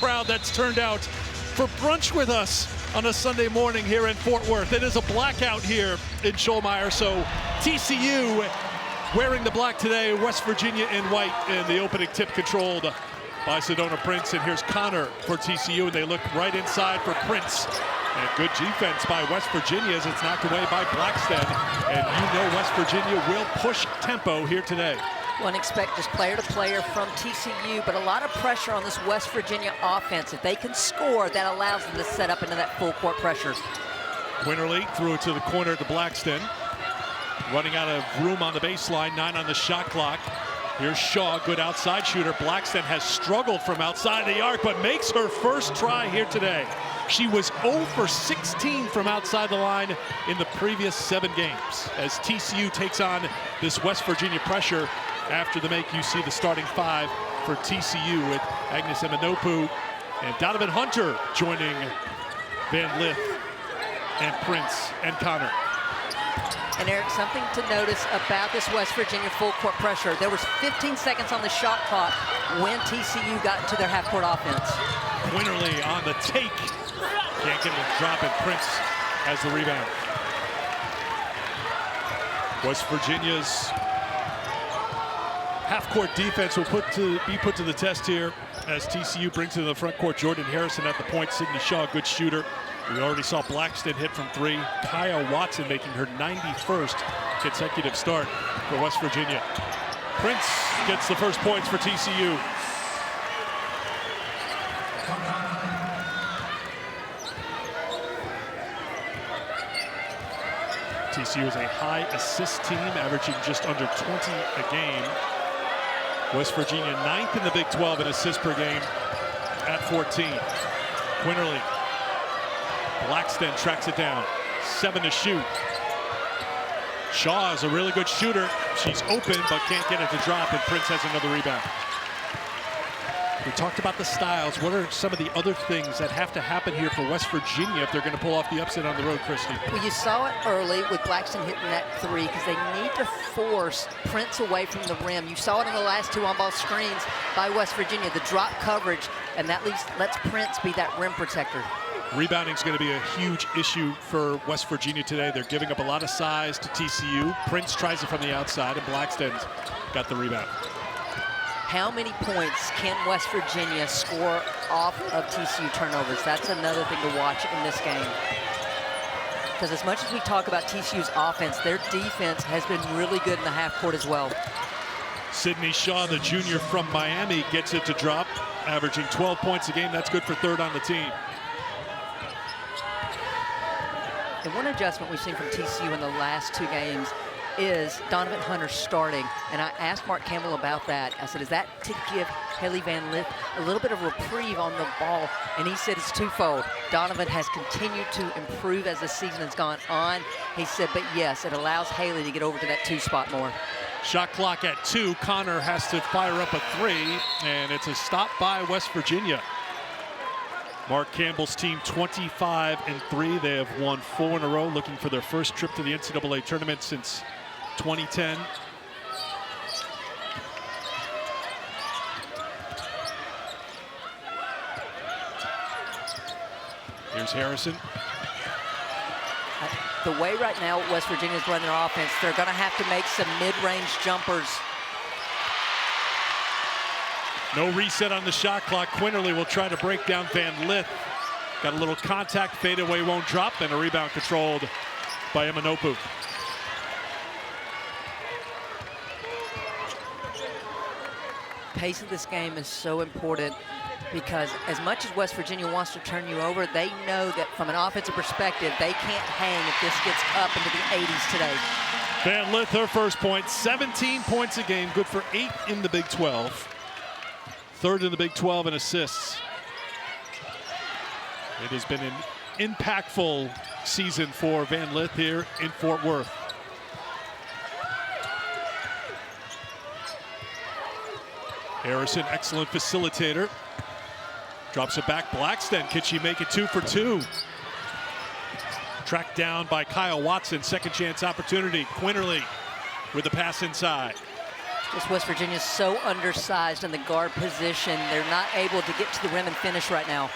Crowd that's turned out for brunch with us on a Sunday morning here in Fort Worth. It is a blackout here in Schollmeyer, so TCU wearing the black today, West Virginia in white, in the opening tip controlled by Sedona Prince. And here's Connor for TCU, and they look right inside for Prince. And good defense by West Virginia as it's knocked away by Blackstead. And you know West Virginia will push tempo here today. One expect just player to player from TCU, but a lot of pressure on this West Virginia offense. If they can score, that allows them to set up into that full court pressure. Winterly threw it to the corner to Blackston. Running out of room on the baseline, 9 on the shot clock. Here's Shaw, good outside shooter. Blackston has struggled from outside the arc, but makes her first try here today. She was 0 for 16 from outside the line in the previous 7 games. As TCU takes on this West Virginia pressure, after the make, you see the starting 5 for TCU with Agnes Eminopu and Donovan Hunter joining Van Lith and Prince and Connor. And Eric, something to notice about this West Virginia full court pressure. There was 15 seconds on the shot clock when TCU got into their half-court offense. Winterly on the take. Can't get the drop, and Prince has the rebound. West Virginia's half-court defense will be put to the test here as TCU brings it to the front court. Jordan Harrison at the point. Sydney Shaw, good shooter. We already saw Blackston hit from 3. Kaya Watson making her 91st consecutive start for West Virginia. Prince gets the first points for TCU. TCU is a high assist team, averaging just under 20 a game. West Virginia 9th in the Big 12 in assists per game at 14. Quinterly. Blackston tracks it down. 7 to shoot. Shaw is a really good shooter. She's open but can't get it to drop, and Prince has another rebound. We talked about the styles. What are some of the other things that have to happen here for West Virginia if they're going to pull off the upset on the road, Christy? Well, you saw it early with Blackston hitting that 3 because they need to force Prince away from the rim. You saw it in the last 2 on-ball screens by West Virginia, the drop coverage, and that lets Prince be that rim protector. Rebounding is going to be a huge issue for West Virginia today. They're giving up a lot of size to TCU. Prince tries it from the outside, and Blackston's got the rebound. How many points can West Virginia score off of TCU turnovers? That's another thing to watch in this game. Because as much as we talk about TCU's offense, their defense has been really good in the half court as well. Sydney Shaw, the junior from Miami, gets it to drop, averaging 12 points a game. That's good for 3rd on the team. And one adjustment we've seen from TCU in the last 2 games is Donovan Hunter starting. And I asked Mark Campbell about that. I said, is that to give Haley Van Lith a little bit of reprieve on the ball? And he said it's twofold. Donovan has continued to improve as the season has gone on. He said, but yes, it allows Haley to get over to that 2 spot more. Shot clock at 2. Connor has to fire up a 3, and it's a stop by West Virginia. Mark Campbell's team 25-3. They have won 4 in a row, looking for their first trip to the NCAA tournament since 2010. Here's Harrison. The way right now West Virginia's running their offense, they're going to have to make some mid-range jumpers. No reset on the shot clock. Quinterly will try to break down Van Lith. Got a little contact, fadeaway won't drop, and a rebound controlled by Eminopu. Pace of this game is so important because as much as West Virginia wants to turn you over, they know that from an offensive perspective, they can't hang if this gets up into the 80s today. Van Lith, her first point, 17 points a game, good for 8 in the Big 12. 3rd in the Big 12 in assists. It has been an impactful season for Van Lith here in Fort Worth. Harrison, excellent facilitator. Drops it back. Blackston, can she make it 2 for 2? Tracked down by Kyle Watson. Second chance opportunity. Quinterly with the pass inside. Just West Virginia's so undersized in the guard position. They're not able to get to the rim and finish right now.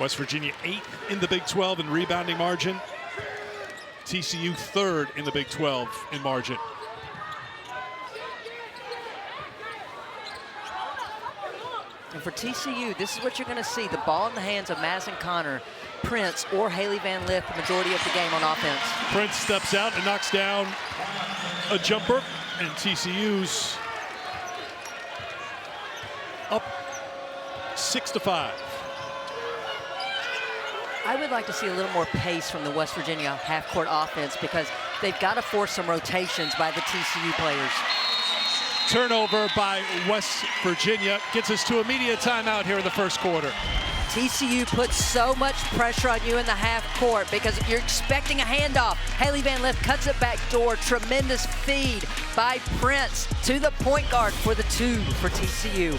West Virginia 8th in the Big 12 in rebounding margin. TCU 3rd in the Big 12 in margin. And for TCU, this is what you're going to see. The ball in the hands of Madison Connor, Prince, or Haley Van Lith the majority of the game on offense. Prince steps out and knocks down a jumper, and TCU's up 6-5. I would like to see a little more pace from the West Virginia half-court offense because they've got to force some rotations by the TCU players. Turnover by West Virginia gets us to immediate timeout here in the first quarter. TCU puts so much pressure on you in the half court because you're expecting a handoff. Haley Van Lith cuts it back door. Tremendous feed by Prince to the point guard for the 2 for TCU.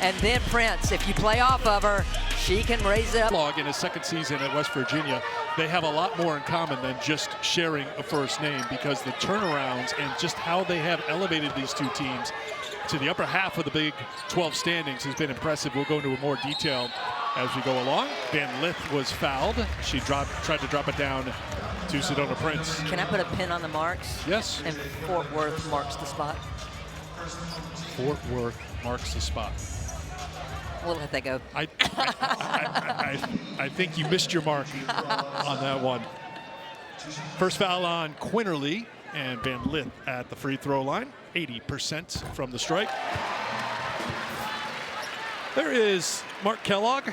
And then Prince, if you play off of her, she can raise it up. In his second season at West Virginia, they have a lot more in common than just sharing a first name because the turnarounds and just how they have elevated these two teams to the upper half of the Big 12 standings has been impressive. We'll go into more detail as we go along. Van Lith was fouled. She tried to drop it down to Sedona Prince. Can I put a pin on the marks? Yes. And Fort Worth marks the spot. Fort Worth marks the spot. We'll let that go. I think you missed your mark on that one. First foul on Quinterly, and Van Lith at the free throw line. 80% from the stripe. There is Mark Kellogg,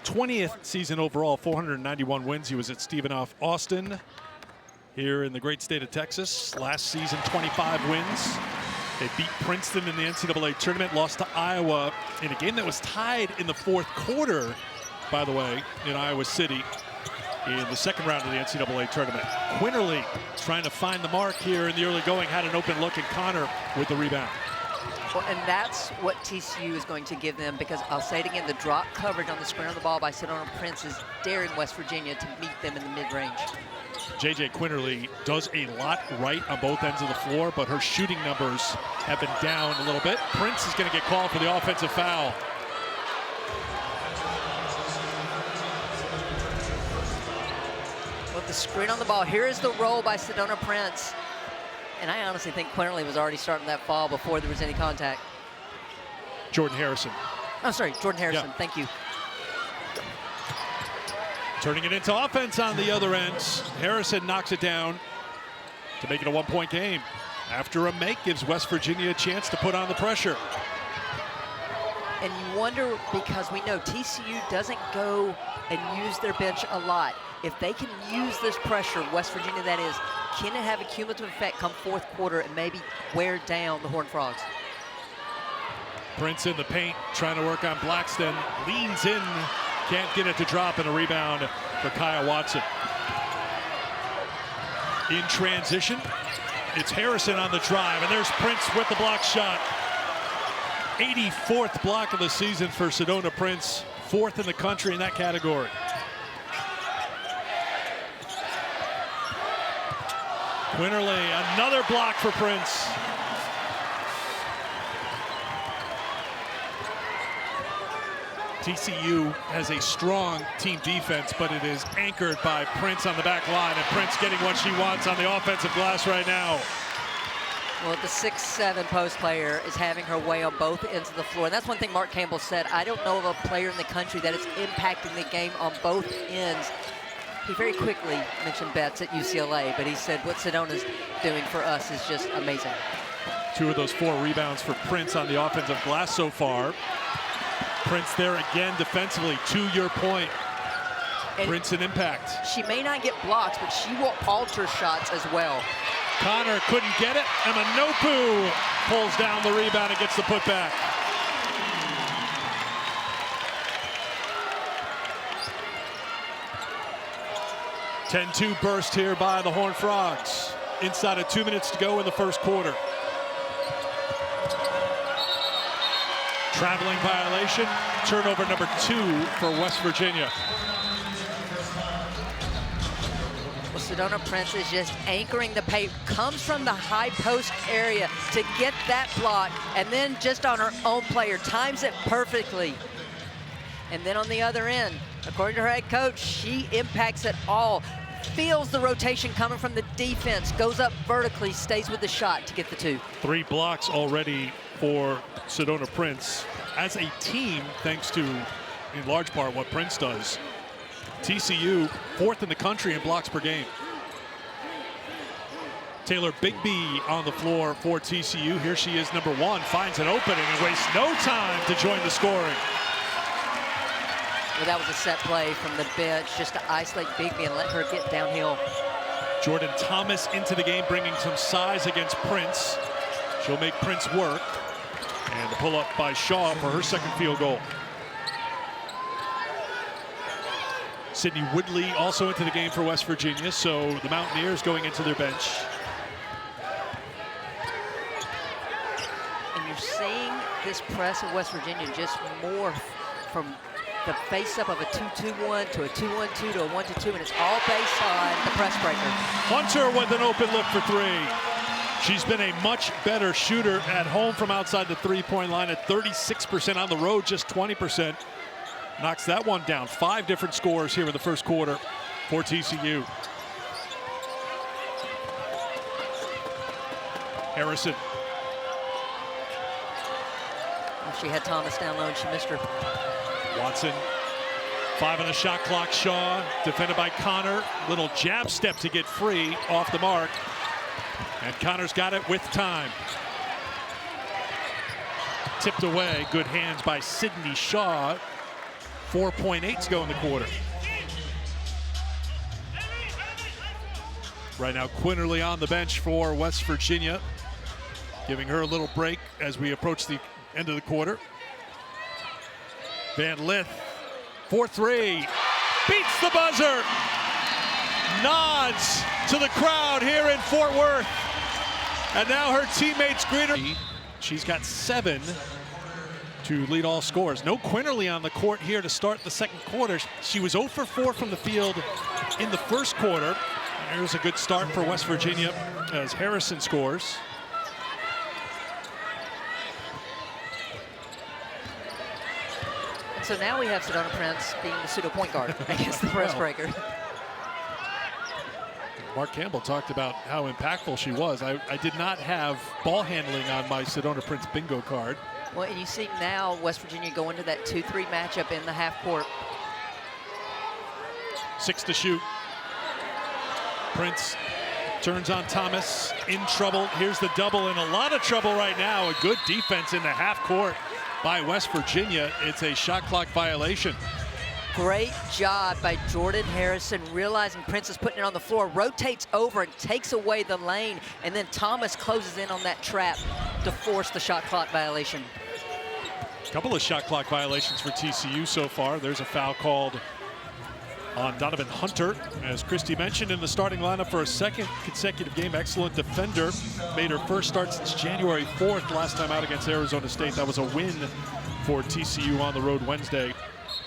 20th season overall, 491 wins. He was at Stephen F. Austin here in the great state of Texas. Last season, 25 wins. They beat Princeton in the NCAA tournament, lost to Iowa in a game that was tied in the fourth quarter, by the way, in Iowa City in the second round of the NCAA tournament. Quinterly trying to find the mark here in the early going, had an open look, and Connor with the rebound. Well, and that's what TCU is going to give them because I'll say it again, the drop coverage on the screen on the ball by Sedona Prince is daring West Virginia to meet them in the mid-range. J.J. Quinterly does a lot right on both ends of the floor, but her shooting numbers have been down a little bit. Prince is going to get called for the offensive foul. With the screen on the ball, here is the roll by Sedona Prince. And I honestly think Quinterly was already starting that fall before there was any contact. Jordan Harrison. I'm sorry, Jordan Harrison, Yeah. Thank you. Turning it into offense on the other end. Harrison knocks it down to make it a one-point game. After a make, gives West Virginia a chance to put on the pressure. And you wonder, because we know TCU doesn't go and use their bench a lot. If they can use this pressure, West Virginia that is, can it have a cumulative effect come fourth quarter and maybe wear down the Horned Frogs? Prince in the paint, trying to work on Blackston. Leans in, can't get it to drop, and a rebound for Kaya Watson. In transition, it's Harrison on the drive, and there's Prince with the block shot. 84th block of the season for Sedona Prince, 4th in the country in that category. Quinterly, another block for Prince. TCU has a strong team defense, but it is anchored by Prince on the back line, and Prince getting what she wants on the offensive glass right now. Well, the 6'7" post player is having her way on both ends of the floor. And that's one thing Mark Campbell said. I don't know of a player in the country that is impacting the game on both ends. He very quickly mentioned Betts at UCLA, but he said what Sedona's doing for us is just amazing. 2 of those 4 rebounds for Prince on the offensive glass so far. Prince there again defensively, to your point. And Prince an impact. She may not get blocks, but she will alter shots as well. Connor couldn't get it. Emma Nopu pulls down the rebound and gets the putback. (10-2) burst here by the Horned Frogs. Inside of 2 minutes to go in the first quarter. Traveling violation. Turnover number 2 for West Virginia. Well, Sedona Prince is just anchoring the paint, comes from the high post area to get that block, and then just on her own player, times it perfectly. And then on the other end, according to her head coach, she impacts it all. Feels the rotation coming from the defense, goes up vertically, stays with the shot to get the 2. 3 blocks already for Sedona Prince. As a team, thanks to, in large part, what Prince does. TCU, 4th in the country in blocks per game. Taylor Bigby on the floor for TCU. Here she is, number 1, finds an opening and wastes no time to join the scoring. Well, that was a set play from the bench just to isolate Bigby and let her get downhill. Jordan Thomas into the game, bringing some size against Prince. She'll make Prince work. And the pull up by Shaw for her second field goal. Sydney Woodley also into the game for West Virginia, so the Mountaineers going into their bench. And you're seeing this press of West Virginia just morph from the face-up of a 2-2-1 to a 2-1-2 to a 1-2, and it's all based on the press breaker. Hunter with an open look for 3. She's been a much better shooter at home from outside the three-point line at 36%, on the road just 20%. Knocks that one down. 5 different scores here in the first quarter for TCU. Harrison. She had Thomas down low and she missed her. Watson, 5 on the shot clock. Shaw, defended by Connor. Little jab step to get free off the mark. And Connor's got it with time. Tipped away. Good hands by Sydney Shaw. 4.8 to go in the quarter. Right now, Quinterly on the bench for West Virginia, giving her a little break as we approach the end of the quarter. Van Lith, 4-3, beats the buzzer. Nods to the crowd here in Fort Worth. And now her teammates greet her. She's got 7 to lead all scores. No Quinterly on the court here to start the second quarter. She was 0 for 4 from the field in the first quarter. There's a good start for West Virginia as Harrison scores. And so now we have Sedona Prince being the pseudo point guard against the press breaker. Mark Campbell talked about how impactful she was. I did not have ball handling on my Sedona Prince bingo card. Well, and you see now West Virginia go into that 2-3 matchup in the half court. 6 to shoot. Prince turns on Thomas, in trouble. Here's the double, in a lot of trouble right now. A good defense in the half court by West Virginia. It's a shot clock violation. Great job by Jordan Harrison, realizing Prince is putting it on the floor, rotates over and takes away the lane, and then Thomas closes in on that trap to force the shot clock violation. A couple of shot clock violations for TCU so far. There's a foul called on Donovan Hunter. As Christy mentioned, in the starting lineup for a second consecutive game. Excellent defender. Made her first start since January 4th, last time out against Arizona State. That was a win for TCU on the road Wednesday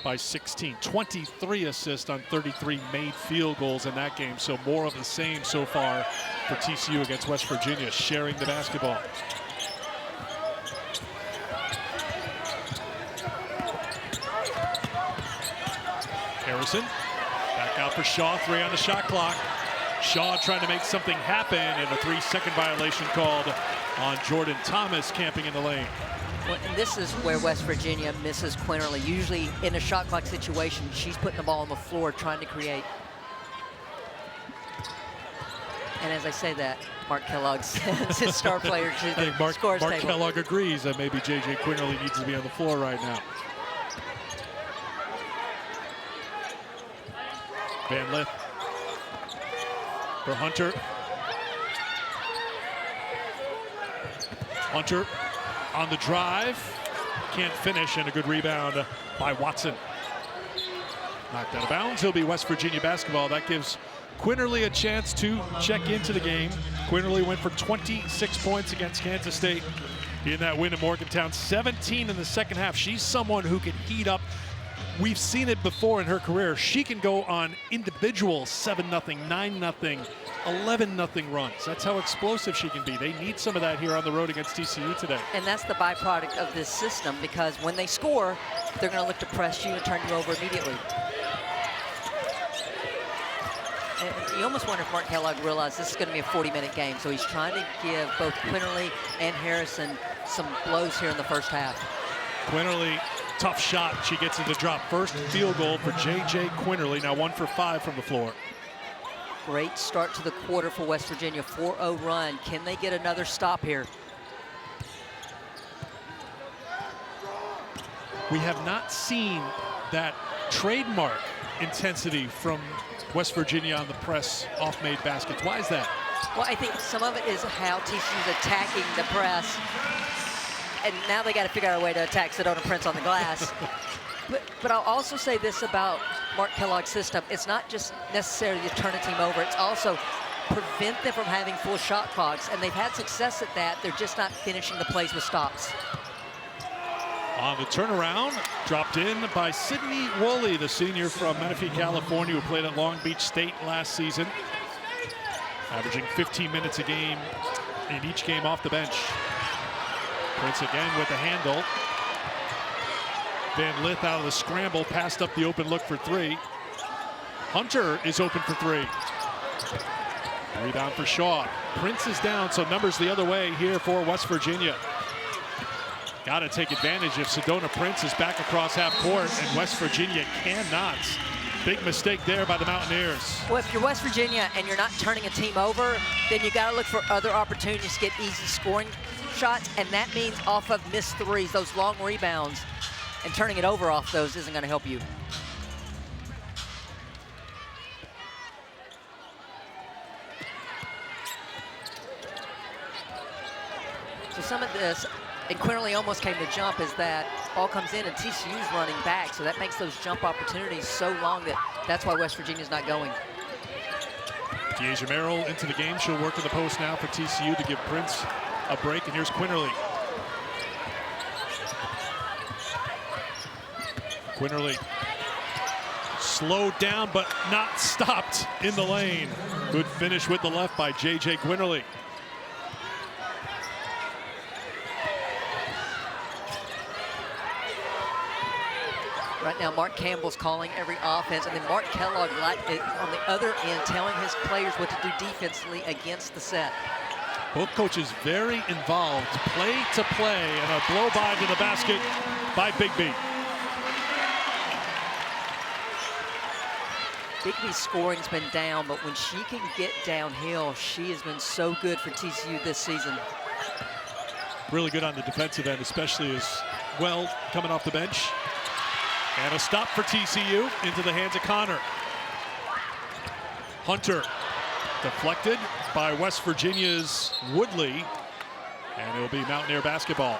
by 16. 23 assists on 33 made field goals in that game. So more of the same so far for TCU against West Virginia, sharing the basketball. Harrison, back out for Shaw, 3 on the shot clock. Shaw trying to make something happen, and a 3-second violation called on Jordan Thomas camping in the lane. Well, and this is where West Virginia misses Quinterly. Usually in a shot clock situation, she's putting the ball on the floor trying to create. And as I say that, Mark Kellogg sends his star player to the scores table. Mark Kellogg agrees that maybe J.J. Quinterly needs to be on the floor right now. Van Lith for Hunter. Hunter on the drive, can't finish, and a good rebound by Watson. Knocked out of bounds. He'll be West Virginia basketball. That gives Quinterly a chance to check into the game. Quinterly went for 26 points against Kansas State in that win in Morgantown. 17 in the second half. She's someone who can heat up we've seen it before in her career. She can go on individual 7-0, 9-0, 11-0 runs. That's how explosive she can be. They need some of that here on the road against TCU today. And that's the byproduct of this system, because when they score, they're going to look to press you and turn you over immediately. And you almost wonder if Mark Kellogg realized this is going to be a 40-minute game, so he's trying to give both Quinterly and Harrison some blows here in the first half. Quinterly, tough shot. She gets it to drop. First field goal for J.J. Quinterly, now 1 for 5 from the floor. Great start to the quarter for West Virginia, 4-0 run. Can they get another stop here? We have not seen that trademark intensity from West Virginia on the press off-made baskets. Why is that? Well, I think some of it is how TCU's attacking the press. And now they got to figure out a way to attack Sedona Prince on the glass. but I'll also say this about Mark Kellogg's system. It's not just necessarily to turn a team over. It's also prevent them from having full shot clocks. And they've had success at that. They're just not finishing the plays with stops. On the turnaround, dropped in by Sydney Woolley, the senior from Menifee, California, who played at Long Beach State last season, averaging 15 minutes a game in each game off the bench. Prince again with the handle. Van Lith out of the scramble, passed up the open look for 3. Hunter is open for 3. Rebound for Shaw. Prince is down, so numbers the other way here for West Virginia. Got to take advantage if Sedona Prince is back across half court, and West Virginia cannot. Big mistake there by the Mountaineers. Well, if you're West Virginia and you're not turning a team over, then you got to look for other opportunities to get easy scoring shots, and that means off of missed threes, those long rebounds, and turning it over off those isn't going to help you. So some of this, and Quinterly almost came to jump, as that ball comes in and TCU's running back, so that makes those jump opportunities so long that's why West Virginia's not going. Deasia Merrill into the game. She'll work in the post now for TCU to give Prince a break, and here's Quinterly. Quinterly slowed down but not stopped in the lane. Good finish with the left by J.J. Quinterly. Right now, Mark Campbell's calling every offense, and then Mark Kellogg on the other end telling his players what to do defensively against the set. Both coaches very involved, play to play, and a blow by to the basket by Bigby. Bigby's scoring's been down, but when she can get downhill, she has been so good for TCU this season. Really good on the defensive end, especially as well coming off the bench. And a stop for TCU into the hands of Connor. Hunter deflected by West Virginia's Woodley, and it'll be Mountaineer basketball.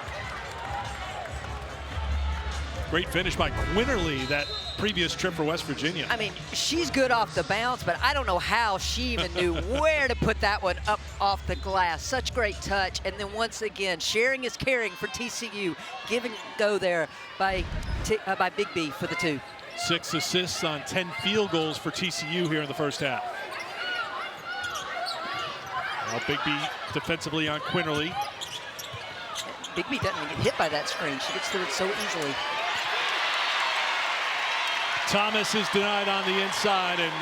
Great finish by Quinterly that previous trip for West Virginia. I mean, she's good off the bounce, but I don't know how she even knew where to put that one up off the glass. Such great touch. And then once again, sharing is caring for TCU. Giving go there by Bigby for the 2. 6 assists on 10 field goals for TCU here in the first half. Now Bigby defensively on Quinterly. Bigby doesn't get hit by that screen. She gets through it so easily. Thomas is denied on the inside, and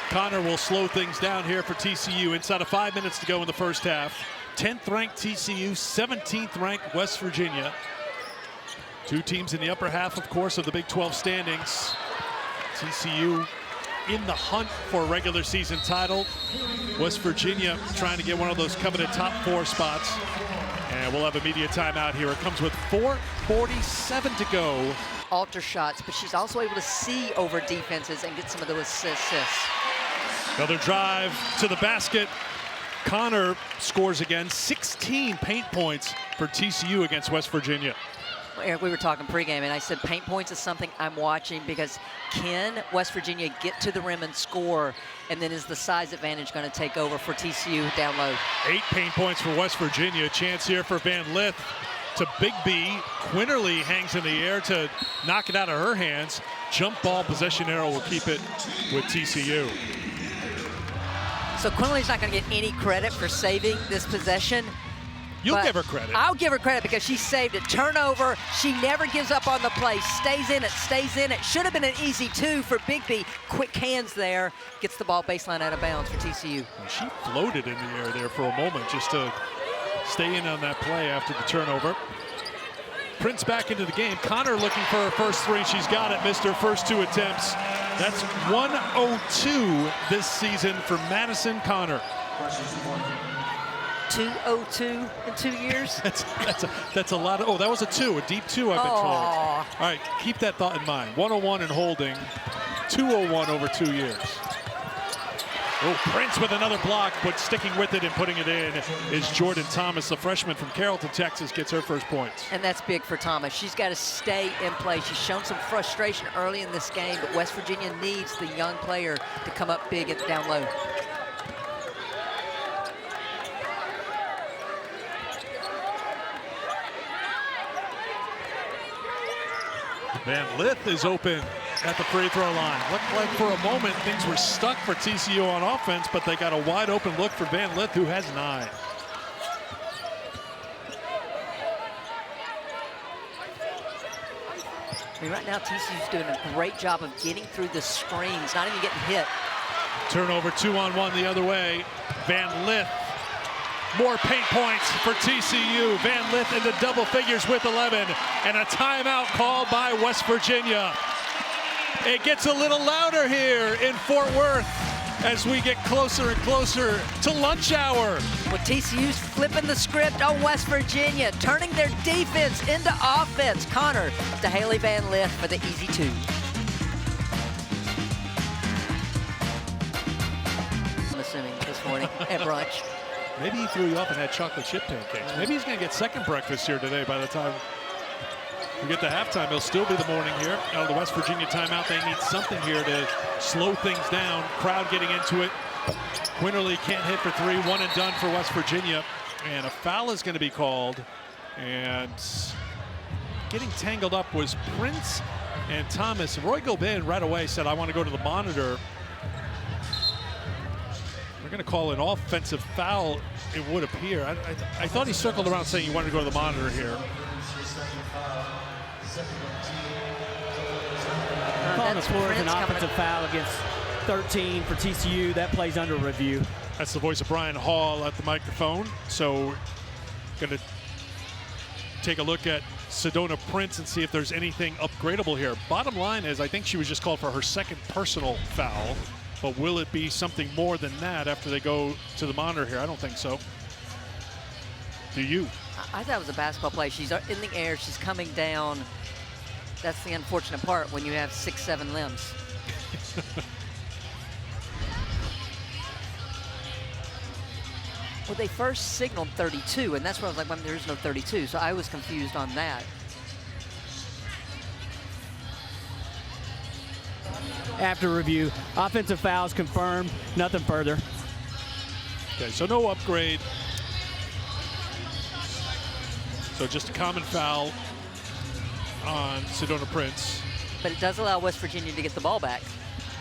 Connor will slow things down here for TCU. Inside of 5 minutes to go in the first half. 10th ranked TCU, 17th ranked West Virginia. Two teams in the upper half, of course, of the Big 12 standings. TCU in the hunt for a regular season title. West Virginia trying to get one of those coveted top 4 spots. And we'll have a media timeout here. It comes with 4:47 to go. Alter shots, but she's also able to see over defenses and get some of those assists. Another drive to the basket. Connor scores again. 16 paint points for TCU against West Virginia. Well, Eric, we were talking pregame, and I said paint points is something I'm watching, because can West Virginia get to the rim and score, and then is the size advantage going to take over for TCU down low? 8 paint points for West Virginia. Chance here for Van Lith. to Big B. Quinterly hangs in the air to knock it out of her hands. Jump ball possession arrow will keep it with TCU. So Quinterly's not going to get any credit for saving this possession. You'll give her credit. I'll give her credit because she saved it. Turnover. She never gives up on the play. Stays in it, stays in it. Should have been an easy 2 for Big B. Quick hands there. Gets the ball baseline out of bounds for TCU. Well, she floated in the air there for a moment just to stay in on that play after the turnover. Prince back into the game. Connor looking for her first 3. She's got it. Missed her first 2 attempts. That's 102 this season for Madison Connor. 202 in 2 years? That's a lot of, oh, that was a 2, a deep 2 I've been told. All right, keep that thought in mind. 101 and holding, 201 over 2 years. Oh, Prince with another block, but sticking with it and putting it in is Jordan Thomas, the freshman from Carrollton, Texas, gets her first points. And that's big for Thomas. She's got to stay in play. She's shown some frustration early in this game, but West Virginia needs the young player to come up big and down low. Van Lith is open at the free throw line. Looked like for a moment things were stuck for TCU on offense, but they got a wide open look for Van Lith, who has 9. I mean, right now TCU's doing a great job of getting through the screens, not even getting hit. Turnover, 2-on-1 the other way. Van Lith. More paint points for TCU. Van Lith into double figures with 11. And a timeout called by West Virginia. It gets a little louder here in Fort Worth as we get closer and closer to lunch hour. Well, TCU's flipping the script on West Virginia, turning their defense into offense. Connor to Haley Van Lith for the easy 2. I'm assuming this morning at brunch. Maybe he threw you off and had chocolate chip pancakes. Maybe he's going to get second breakfast here today. By the time we get to halftime, it'll still be the morning here. Out of the West Virginia timeout, they need something here to slow things down. Crowd getting into it. Quinterly can't hit for 3. 1 and done for West Virginia. And a foul is going to be called. And getting tangled up was Prince and Thomas. Roy Gobin right away said, I want to go to the monitor. They're going to call an offensive foul, it would appear. I thought he circled around saying he wanted to go to the monitor here. On the floor is an offensive foul against 13 for TCU. That plays under review. That's the voice of Brian Hall at the microphone. So going to take a look at Sedona Prince and see if there's anything upgradable here. Bottom line is I think she was just called for her second personal foul. But will it be something more than that after they go to the monitor here? I don't think so. Do you? I thought it was a basketball play. She's in the air. She's coming down. That's the unfortunate part when you have 6-7 limbs. Well, they first signaled 32, and that's where I was like, well, there's no 32. So I was confused on that. After review, offensive fouls confirmed, nothing further. Okay, so no upgrade. So just a common foul on Sedona Prince. But it does allow West Virginia to get the ball back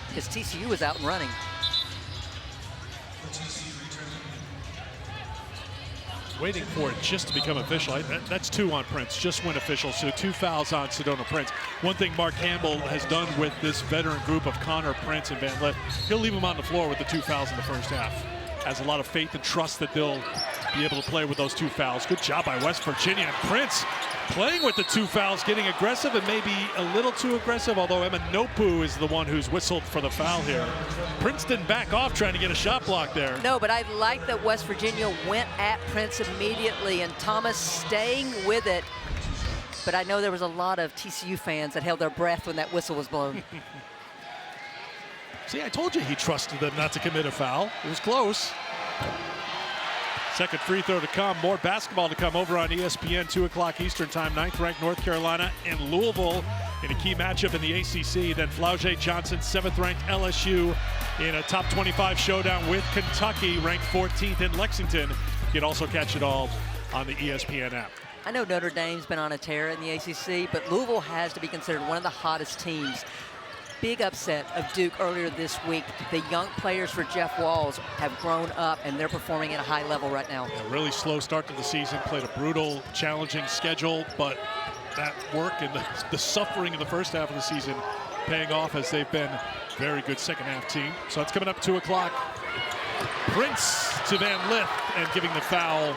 because TCU was out and running. Waiting for it just to become official. That's 2 on Prince, just went official. So 2 fouls on Sedona Prince. One thing Mark Campbell has done with this veteran group of Connor, Prince, and Van Lith, he'll leave them on the floor with the 2 fouls in the first half. Has a lot of faith and trust that they'll be able to play with those 2 fouls. Good job by West Virginia. And Prince playing with the 2 fouls, getting aggressive and maybe a little too aggressive, although Emma Nopu is the one who's whistled for the foul here. Prince didn't back off trying to get a shot block there. No, but I like that West Virginia went at Prince immediately and Thomas staying with it. But I know there was a lot of TCU fans that held their breath when that whistle was blown. See, I told you he trusted them not to commit a foul. It was close. Second free throw to come. More basketball to come over on ESPN, 2 o'clock Eastern time. 9th-ranked North Carolina and Louisville in a key matchup in the ACC. Then Flau'jae Johnson, 7th-ranked LSU in a top 25 showdown with Kentucky, ranked 14th in Lexington. You can also catch it all on the ESPN app. I know Notre Dame's been on a tear in the ACC, but Louisville has to be considered one of the hottest teams. Big upset of Duke earlier this week. The young players for Jeff Walz have grown up, and they're performing at a high level right now. A really slow start to the season, played a brutal, challenging schedule, but that work and the suffering in the first half of the season paying off as they've been very good second half team. So it's coming up 2 o'clock. Prince to Van Lith, and giving the foul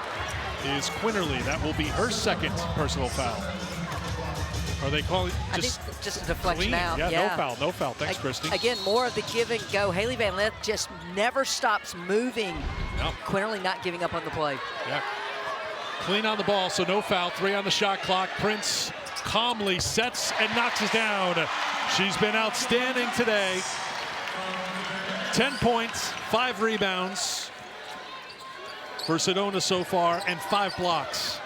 is Quinterly. That will be her second personal foul. Are they calling just a deflection clean? out? Yeah, no foul. Thanks, Christy. Again, more of the give and go. Haley Van Lith just never stops moving. No. Quinterly not giving up on the play. Yeah. Clean on the ball, so no foul. 3 on the shot clock. Prince calmly sets and knocks it down. She's been outstanding today. 10 points, 5 rebounds for Sedona so far, and 5 blocks.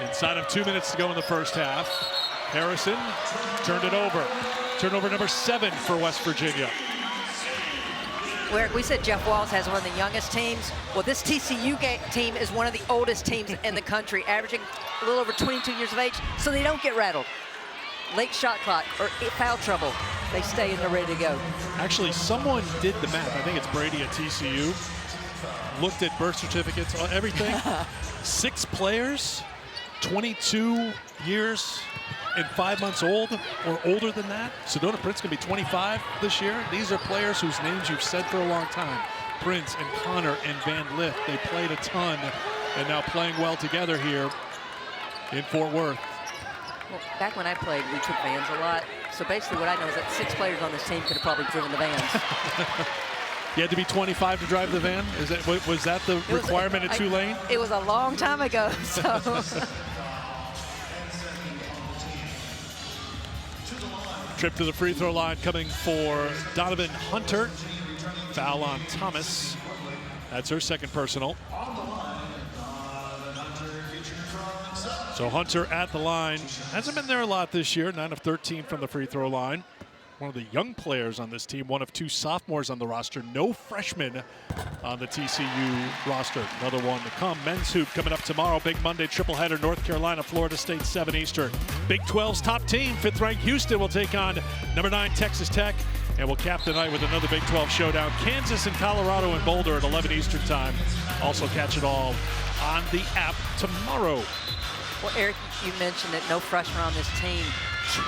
Inside of 2 minutes to go in the first half. Harrison turned it over. Turnover number 7 for West Virginia. We said Jeff Walz has one of the youngest teams. Well, this TCU team is one of the oldest teams in the country, averaging a little over 22 years of age, so they don't get rattled. Late shot clock or foul trouble, they stay and they're ready to go. Actually, someone did the math. I think it's Brady at TCU. Looked at birth certificates, everything. 6 players, 22 years and 5 months old or older than that. Sedona Prince going to be 25 this year. These are players whose names you've said for a long time. Prince and Connor and Van Lith. They played a ton and now playing well together here in Fort Worth. Well, back when I played, we took vans a lot. So basically what I know is that 6 players on this team could have probably driven the vans. You had to be 25 to drive the van? Was that the requirement at Tulane? It was a long time ago, so. Trip to the free throw line coming for Donovan Hunter. Foul on Thomas. That's her second personal. So Hunter at the line. Hasn't been there a lot this year. 9 of 13 from the free throw line. One of the young players on this team. One of 2 sophomores on the roster. No freshmen on the TCU roster. Another one to come. Men's hoop coming up tomorrow. Big Monday triple header. North Carolina, Florida State, 7 Eastern. Big 12's top team. 5th ranked Houston will take on number 9 Texas Tech. And we'll cap the night with another Big 12 showdown. Kansas and Colorado and Boulder at 11 Eastern time. Also catch it all on the app tomorrow. Well, Eric, you mentioned that no freshmen on this team.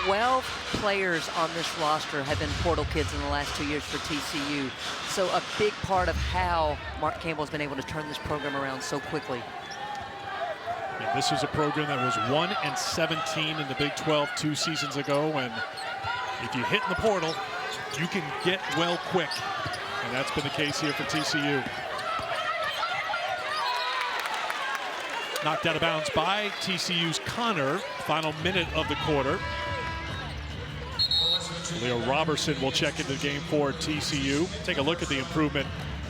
12 players on this roster have been portal kids in the last 2 years for TCU. So a big part of how Mark Campbell has been able to turn this program around so quickly. Yeah, this was a program that was 1-17 in the Big 12 2 seasons ago. And if you hit in the portal, you can get well quick. And that's been the case here for TCU. Knocked out of bounds by TCU's Connor. Final minute of the quarter. Leo Robertson will check into the game for TCU. Take a look at the improvement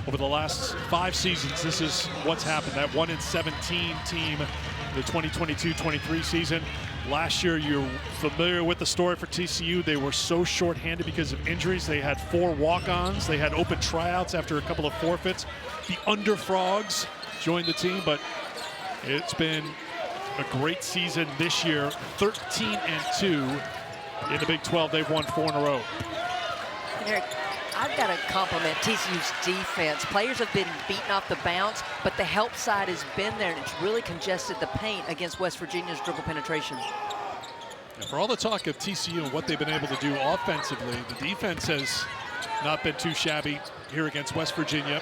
over the last 5 seasons. This is what's happened. That 1-17 team, the 2022-23 season. Last year, you're familiar with the story for TCU. They were so shorthanded because of injuries. They had 4 walk-ons. They had open tryouts after a couple of forfeits. The Under Frogs joined the team, but it's been a great season this year. 13-2 in the Big 12. They've won 4 in a row. And Eric, I've got to compliment TCU's defense. Players have been beaten off the bounce, but the help side has been there, and it's really congested the paint against West Virginia's dribble penetration. And for all the talk of TCU and what they've been able to do offensively, the defense has not been too shabby here against West Virginia.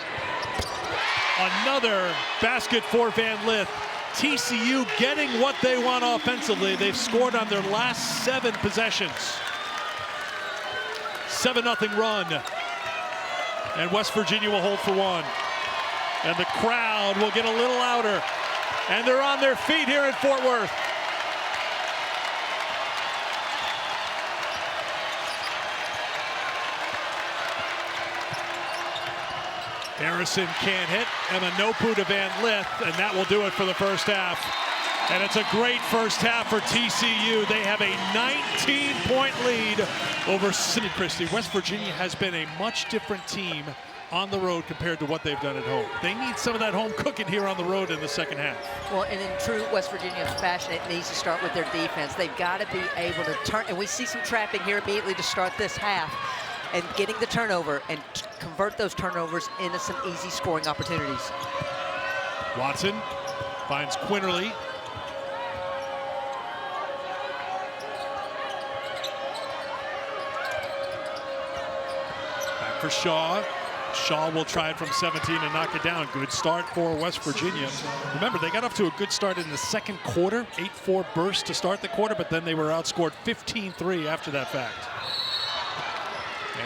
Another basket for Van Lith. TCU getting what they want offensively. They've scored on their last 7 possessions. 7-0 run. And West Virginia will hold for 1. And the crowd will get a little louder. And they're on their feet here in Fort Worth. Harrison can't hit. Emma Nopu to Van Lith, and that will do it for the first half. And it's a great first half for TCU. They have a 19-point lead over Sidney Christie. West Virginia has been a much different team on the road compared to what they've done at home. They need some of that home cooking here on the road in the second half. Well, and in true West Virginia fashion, it needs to start with their defense. They've got to be able to turn, and we see some trapping here immediately to start this half, and getting the turnover and convert those turnovers into some easy scoring opportunities. Watson finds Quinterly. Back for Shaw. Shaw will try it from 17 and knock it down. Good start for West Virginia. Remember, they got off to a good start in the second quarter. 8-4 burst to start the quarter, but then they were outscored 15-3 after that fact.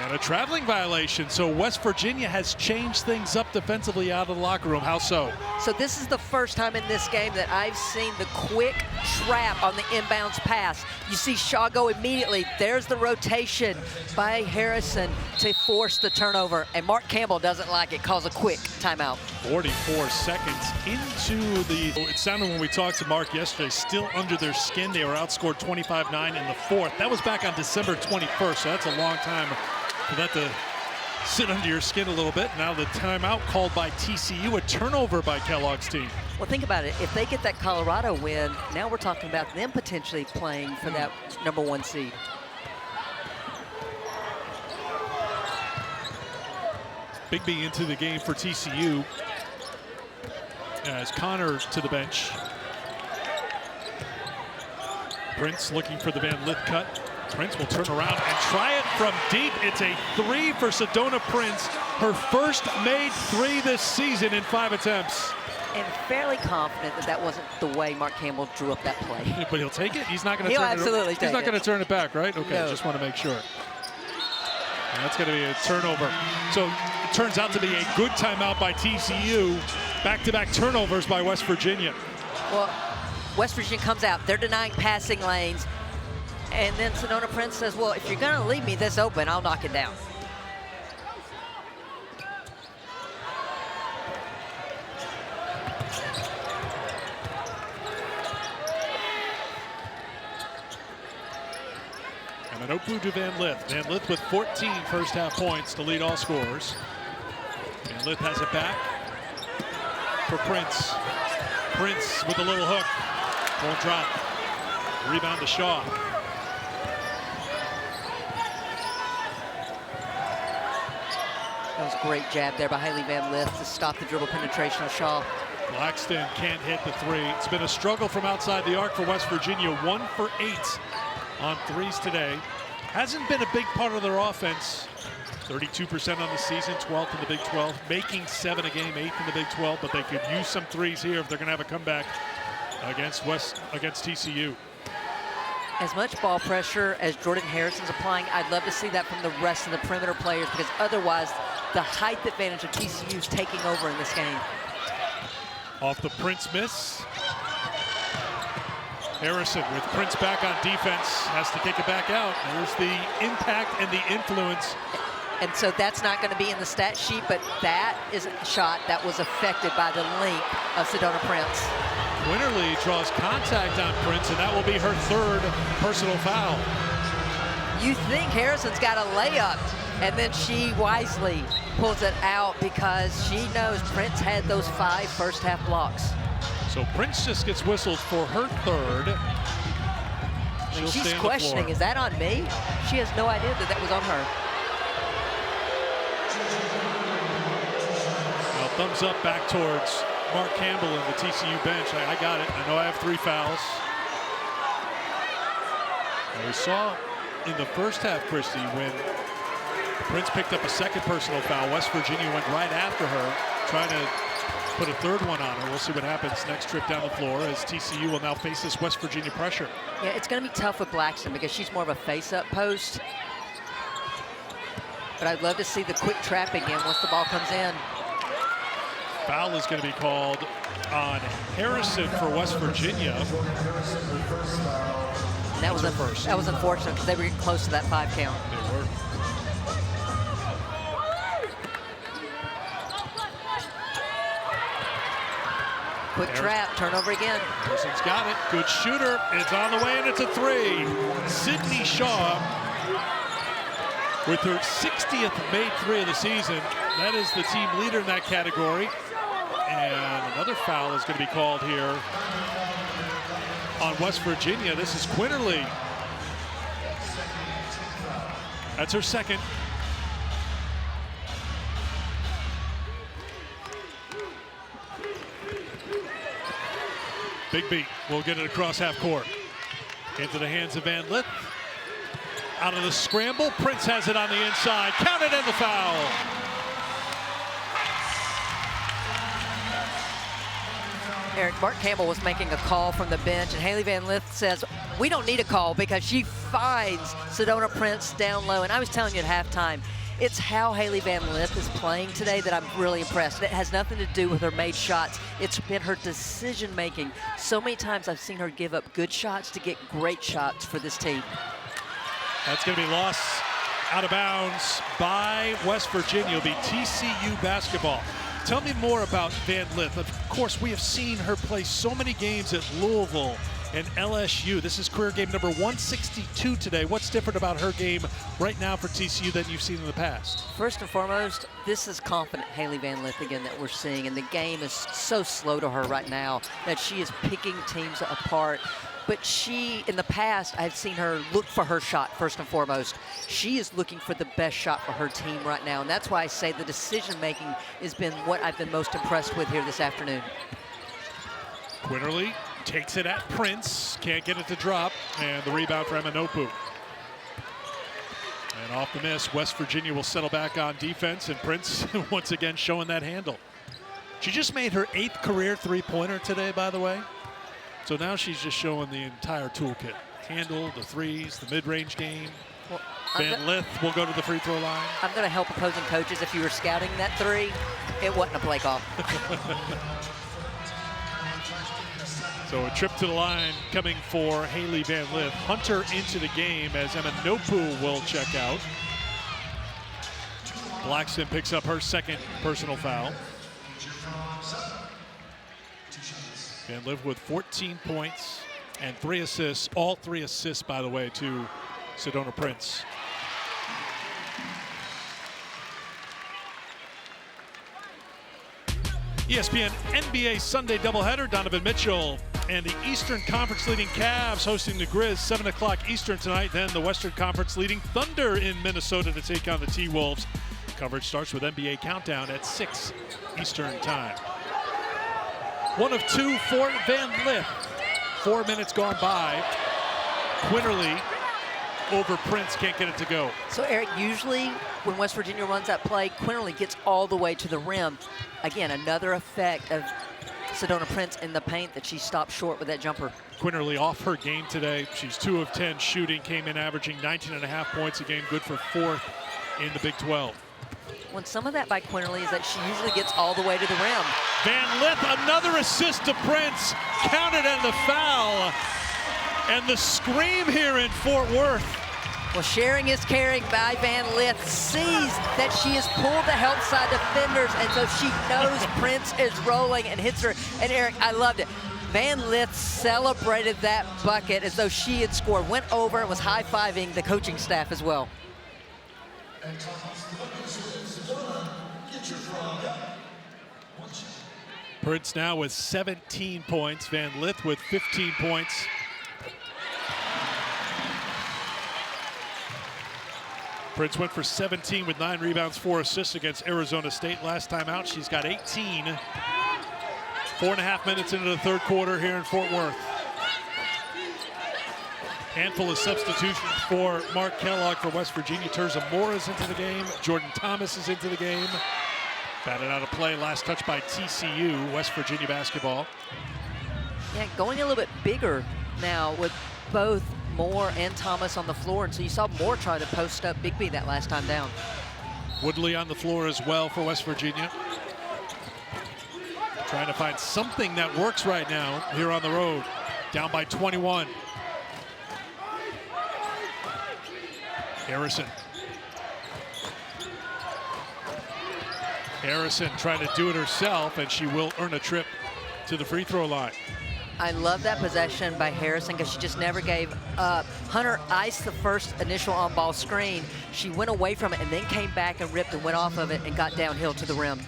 And a traveling violation. So West Virginia has changed things up defensively out of the locker room. How so? So this is the first time in this game that I've seen the quick trap on the inbounds pass. You see Shaw go immediately. There's the rotation by Harrison to force the turnover. And Mark Campbell doesn't like it, calls a quick timeout. 44 seconds into the... It sounded when we talked to Mark yesterday, still under their skin. They were outscored 25-9 in the fourth. That was back on December 21st, so that's a long time for that to sit under your skin a little bit. Now the timeout called by TCU, a turnover by Kellogg's team. Well, think about it. If they get that Colorado win, now we're talking about them potentially playing for that #1 seed. Bigby into the game for TCU as Connor to the bench. Prince looking for the Van Lith cut. Prince will turn around and try it from deep. It's a 3 for Sedona Prince, her first made 3 this season in 5 attempts. And fairly confident that that wasn't the way Mark Campbell drew up that play. But he'll take it. He's not going to He'll turn absolutely it. He's not going to turn it back, right? Okay, No. Just want to make sure. And that's going to be a turnover. So it turns out to be a good timeout by TCU. Back-to-back turnovers by West Virginia. Well, West Virginia comes out. They're denying passing lanes. And then Sedona Prince says, well, if you're going to leave me this open, I'll knock it down. And an Opu to Van Lith. Van Lith with 14 first half points to lead all scorers. Van Lith has it back for Prince. Prince with a little hook. Won't drop. Rebound to Shaw. That was a great jab there by Haley Van Lith to stop the dribble penetration of Shaw. Blackston can't hit the 3. It's been a struggle from outside the arc for West Virginia. 1 for 8 on 3s today. Hasn't been a big part of their offense. 32% on the season, 12th in the Big 12. Making 7 a game, 8th in the Big 12, but they could use some 3s here if they're gonna have a comeback against TCU. As much ball pressure as Jordan Harrison's applying, I'd love to see that from the rest of the perimeter players, because otherwise the height advantage of TCU is taking over in this game. Off the Prince miss. Harrison with Prince back on defense, has to kick it back out. There's the impact and the influence. And so that's not going to be in the stat sheet, but that is a shot that was affected by the length of Sedona Prince. Quinterly draws contact on Prince, and that will be her 3rd personal foul. You think Harrison's got a layup, and then she wisely pulls it out because she knows Prince had those 5 first half blocks. So Prince just gets whistled for her 3rd. She's questioning, is that on me? She has no idea that that was on her. Now thumbs up back towards Mark Campbell and the TCU bench. I got it. I know I have 3 fouls. And we saw in the first half, Christy, when Prince picked up a 2nd personal foul, West Virginia went right after her, trying to put a 3rd one on her. We'll see what happens next trip down the floor as TCU will now face this West Virginia pressure. Yeah, it's going to be tough with Blackston because she's more of a face-up post. But I'd love to see the quick trap again once the ball comes in. Foul is going to be called on Harrison for West Virginia. And that was unfortunate because they were getting close to that 5 count. They were. Quick trap, turnover again. Harrison's got it. Good shooter. It's on the way, and it's a 3. Sydney Shaw with her 60th made three of the season. That is the team leader in that category. And another foul is going to be called here on West Virginia. This is Quinterly. That's her second. Bigby will get it across half court. Into the hands of Van Lith. Out of the scramble, Prince has it on the inside. Counted and the foul. Eric, Mark Campbell was making a call from the bench, and Haley Van Lith says, we don't need a call because she finds Sedona Prince down low. And I was telling you at halftime, it's how Haley Van Lith is playing today that I'm really impressed. It has nothing to do with her made shots. It's been her decision making. So many times I've seen her give up good shots to get great shots for this team. That's going to be lost out of bounds by West Virginia. It'll be TCU basketball. Tell me more about Van Lith. Of course, we have seen her play so many games at Louisville and LSU. This is career game number 162 today. What's different about her game right now for TCU than you've seen in the past? First and foremost, this is confident Haley Van Lith again that we're seeing, and the game is so slow to her right now that she is picking teams apart. But she, in the past, I've seen her look for her shot first and foremost. She is looking for the best shot for her team right now, and that's why I say the decision-making has been what I've been most impressed with here this afternoon. Quinterly takes it at Prince, can't get it to drop, and the rebound for Emanopu. And off the miss, West Virginia will settle back on defense, and Prince once again showing that handle. She just made her 8th career three-pointer today, by the way. So now she's just showing the entire toolkit. Handle, the threes, the mid-range game. Well, Van Lith will go to the free throw line. I'm going to help opposing coaches. If you were scouting that three, it wasn't a play call. So a trip to the line coming for Haley Van Lith. Hunter into the game as Emanopu will check out. Blackston picks up her second personal foul. Van Lith with 14 points and 3 assists. All 3 assists, by the way, to Sedona Prince. ESPN NBA Sunday doubleheader. Donovan Mitchell and the Eastern Conference leading Cavs hosting the Grizz 7 o'clock Eastern tonight. Then the Western Conference leading Thunder in Minnesota to take on the T-Wolves. Coverage starts with NBA Countdown at 6 Eastern time. 1 of 2 for Van Lith. 4 minutes gone by. Quinterly over Prince, can't get it to go. So Eric, usually when West Virginia runs that play, Quinterly gets all the way to the rim. Again, another effect of Sedona Prince in the paint that she stopped short with that jumper. Quinterly off her game today. She's 2 of 10 shooting, came in averaging 19.5 points a game, good for 4th in the Big 12. When some of that by Quinterly is that she usually gets all the way to the rim. Van Lith, another assist to Prince, counted and the foul. And the scream here in Fort Worth. Well, sharing is caring by Van Lith, sees that she has pulled the help side defenders, and so she knows Prince is rolling and hits her. And Eric, I loved it. Van Lith celebrated that bucket as though she had scored, went over and was high-fiving the coaching staff as well. Prince now with 17 points. Van Lith with 15 points. Prince went for 17 with 9 rebounds, 4 assists against Arizona State. Last time out, she's got 18. 4.5 minutes into the third quarter here in Fort Worth. Handful of substitutions for Mark Kellogg for West Virginia. Terza Moore is into the game. Jordan Thomas is into the game. Batted out of play, last touch by TCU, West Virginia basketball. Yeah, going a little bit bigger now with both Moore and Thomas on the floor, and so you saw Moore try to post up Bigby that last time down. Woodley on the floor as well for West Virginia. Trying to find something that works right now here on the road. Down by 21. Harrison trying to do it herself, and she will earn a trip to the free throw line. I love that possession by Harrison because she just never gave up. Hunter iced the first initial on-ball screen. She went away from it and then came back and ripped and went off of it and got downhill to the rim.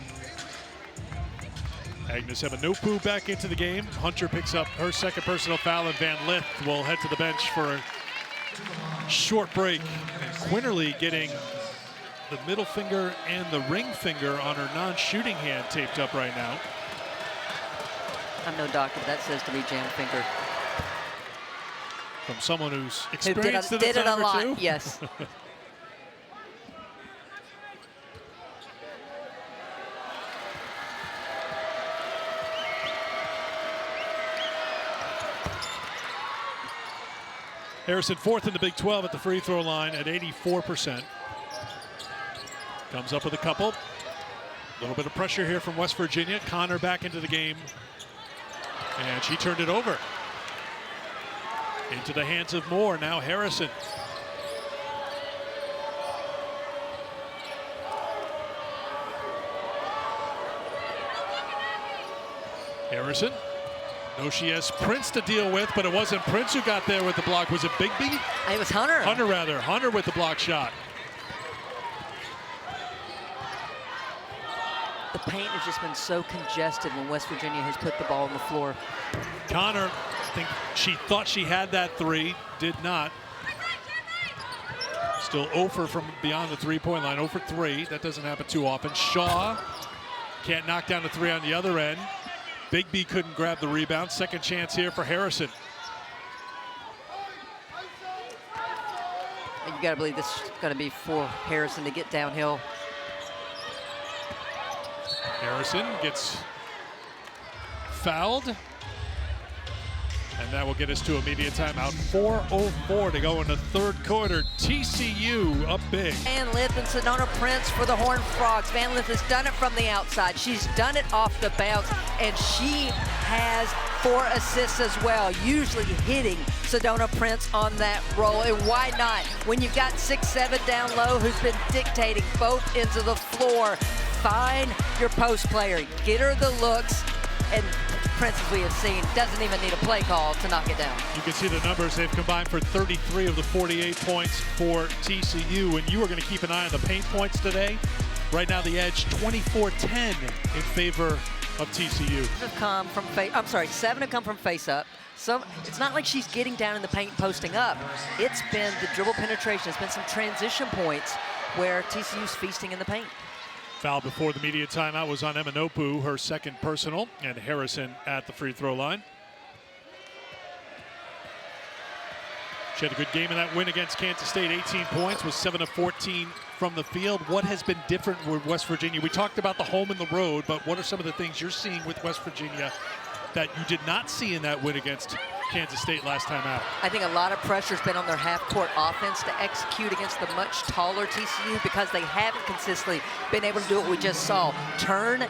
Agnes Emanopu back into the game. Hunter picks up her second personal foul, and Van Lith will head to the bench for a short break. And Quinterly getting the middle finger and the ring finger on her non-shooting hand taped up right now. I'm no doctor, but that says to me jam finger. From someone who's experienced did it a lot, two. yes. Harrison fourth in the Big 12 at the free throw line at 84%. Comes up with a couple. A little bit of pressure here from West Virginia. Connor back into the game. And she turned it over. Into the hands of Moore. Now Harrison. Harrison. No, she has Prince to deal with, but it wasn't Prince who got there with the block. Was it Bigby? It was Hunter. Hunter, rather. Hunter with the block shot. The paint has just been so congested when West Virginia has put the ball on the floor. Connor, I think she thought she had that three, did not. Still 0 for from beyond the three-point line, 0 for 3. That doesn't happen too often. Shaw can't knock down the three on the other end. Bigby couldn't grab the rebound. Second chance here for Harrison. And you got to believe this is going to be for Harrison to get downhill. Harrison gets fouled. And that will get us to immediate timeout. 4:04 to go in the third quarter. TCU up big. Van Lith and Sedona Prince for the Horned Frogs. Van Lith has done it from the outside. She's done it off the bounce, and she has 4 assists as well, usually hitting Sedona Prince on that roll. And why not? When you've got 6'7" down low who's been dictating both ends of the floor, find your post player, get her the looks, and Prince, as we have seen, doesn't even need a play call to knock it down. You can see the numbers. They've combined for 33 of the 48 points for TCU, and you are going to keep an eye on the paint points today. Right now, the edge 24-10 in favor of TCU. 7 have come from face-up. It's not like she's getting down in the paint, posting up. It's been the dribble penetration. It's been some transition points where TCU's feasting in the paint. Foul before the immediate timeout was on Emanopu, her second personal, and Harrison at the free throw line. She had a good game in that win against Kansas State, 18 points, was 7 of 14 from the field. What has been different with West Virginia? We talked about the home and the road, but what are some of the things you're seeing with West Virginia that you did not see in that win against Kansas State last time out? I think a lot of pressure has been on their half-court offense to execute against the much taller TCU because they haven't consistently been able to do what we just saw. Turn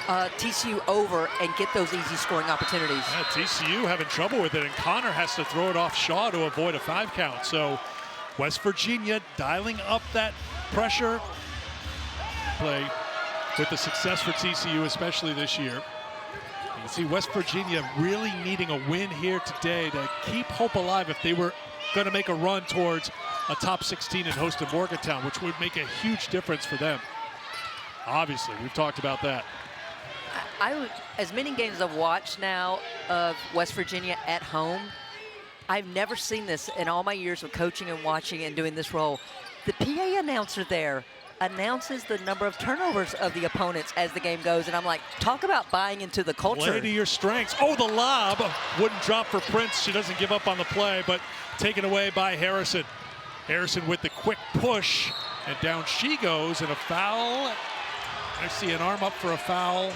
TCU over and get those easy scoring opportunities. Yeah, TCU having trouble with it, and Connor has to throw it off Shaw to avoid a 5 count. So West Virginia dialing up that pressure play with the success for TCU, especially this year. You can see West Virginia really needing a win here today to keep hope alive if they were going to make a run towards a top 16 and host of Morgantown, which would make a huge difference for them. Obviously, we've talked about that. As many games I've watched now of West Virginia at home, I've never seen this in all my years of coaching and watching and doing this role. The PA announcer there announces the number of turnovers of the opponents as the game goes, and I'm like, talk about buying into the culture. Play to your strengths. Oh, the lob wouldn't drop for Prince. She doesn't give up on the play, but taken away by Harrison. Harrison with the quick push, and down she goes, and a foul. I see an arm up for a foul,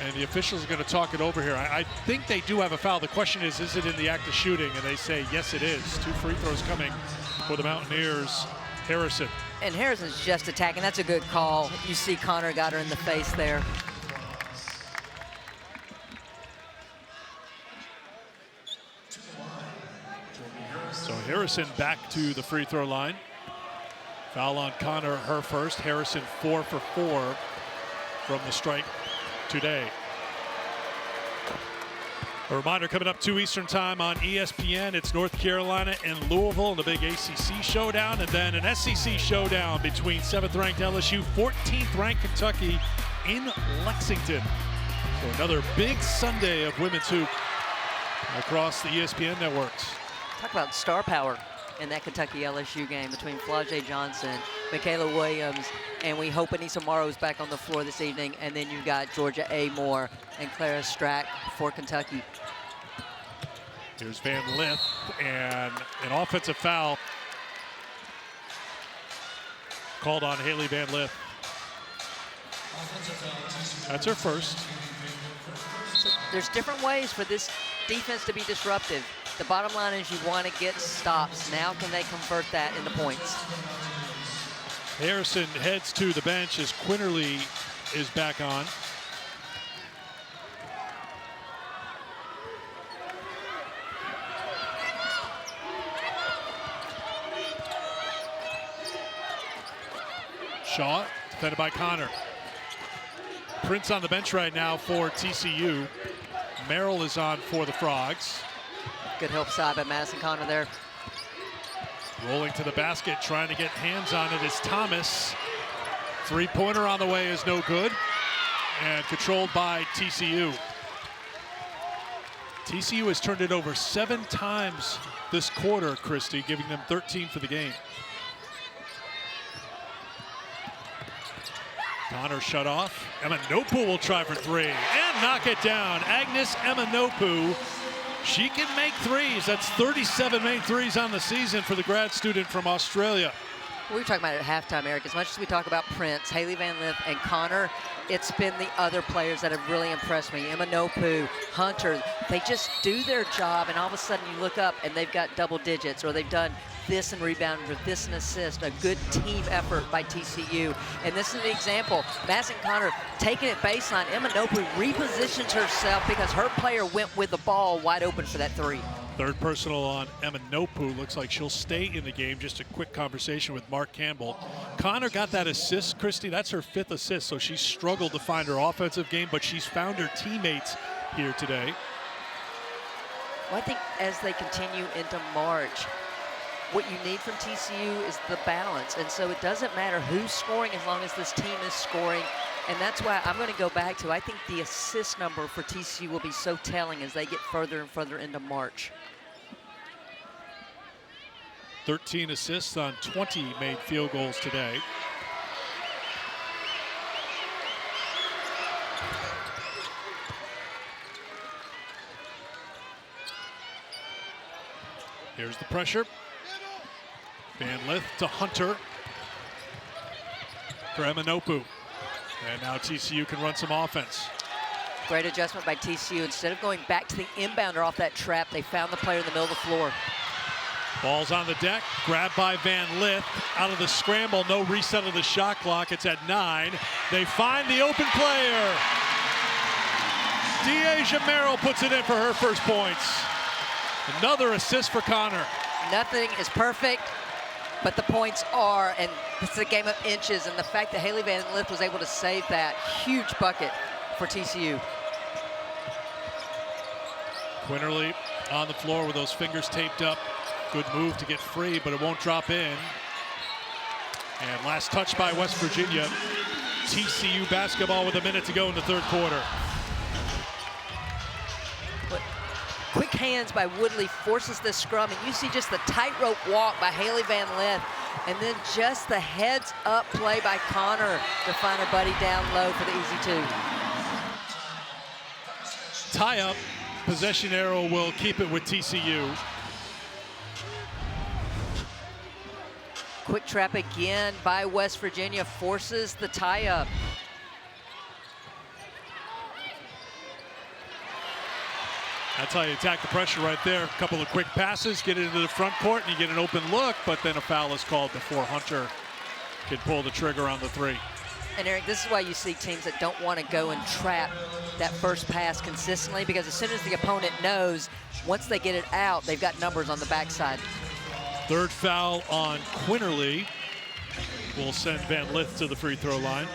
and the officials are going to talk it over here. I think they do have a foul. The question is it in the act of shooting? And they say, yes, it is. 2 free throws coming for the Mountaineers. Harrison. And Harrison's just attacking. That's a good call. You see Connor got her in the face there. So Harrison back to the free throw line. Foul on Connor, her first. Harrison 4 for 4 from the strike today. A reminder, coming up 2 Eastern time on ESPN, it's North Carolina and Louisville in the big ACC showdown, and then an SEC showdown between 7th-ranked LSU, 14th-ranked Kentucky in Lexington. So another big Sunday of women's hoop across the ESPN networks. Talk about star power in that Kentucky LSU game between Flau'jae Johnson, Michaela Williams, and we hope Anissa Morrow's back on the floor this evening. And then you've got Georgia A. Moore and Clara Strack for Kentucky. Here's Van Lith, and an offensive foul called on Haley Van Lith. That's her first. So there's different ways for this defense to be disruptive. The bottom line is you want to get stops. Now can they convert that into points? Harrison heads to the bench as Quinterly is back on. Shaw, defended by Connor. Prince on the bench right now for TCU. Merrill is on for the Frogs. Good help side by Madison Connor there. Rolling to the basket, trying to get hands on it is Thomas. Three-pointer on the way is no good. And controlled by TCU. TCU has turned it over 7 times this quarter, Christy, giving them 13 for the game. Connor shut off. Emanopu will try for 3 and knock it down. Agnes Emanopu, she can make threes. That's 37 made threes on the season for the grad student from Australia. We were talking about it at halftime, Eric. As much as we talk about Prince, Haley Van Lith, and Connor, it's been the other players that have really impressed me. Emanopu, Hunter, they just do their job, and all of a sudden you look up and they've got double digits, or they've done this and rebounded, or this and assist. A good team effort by TCU. And this is the example. Madison Connor taking it baseline. Emanopu repositions herself because her player went with the ball wide open for that 3. Third personal on Emanopu. Looks like she'll stay in the game. Just a quick conversation with Mark Campbell. Connor got that assist, Christy. That's her 5th assist, so she struggled to find her offensive game, but she's found her teammates here today. Well, I think as they continue into March, what you need from TCU is the balance. And so it doesn't matter who's scoring as long as this team is scoring. And that's why I'm going to go back to, I think the assist number for TCU will be so telling as they get further and further into March. 13 assists on 20 made field goals today. Here's the pressure. Van Lith to Hunter for Emanopu. And now TCU can run some offense. Great adjustment by TCU. Instead of going back to the inbounder off that trap, they found the player in the middle of the floor. Ball's on the deck, grabbed by Van Lith. Out of the scramble, no reset of the shot clock. It's at 9. They find the open player. Deasia Merrill puts it in for her first points. Another assist for Connor. Nothing is perfect, but the points are, and it's a game of inches, and the fact that Haley Van Lith was able to save that huge bucket for TCU. Quinterly on the floor with those fingers taped up. Good move to get free, but it won't drop in. And last touch by West Virginia. TCU basketball with a minute to go in the 3rd quarter. But quick hands by Woodley forces this scrum, and you see just the tightrope walk by Haley Van Lith, and then just the heads-up play by Connor to find her buddy down low for the easy 2. Tie-up, possession arrow will keep it with TCU. Quick trap again by West Virginia, forces the tie-up. That's how you attack the pressure right there. A couple of quick passes, get it into the front court, and you get an open look, but then a foul is called before Hunter can pull the trigger on the 3. And Eric, this is why you see teams that don't want to go and trap that first pass consistently, because as soon as the opponent knows, once they get it out, they've got numbers on the backside. 3rd foul on Quinterly will send Van Lith to the free throw line.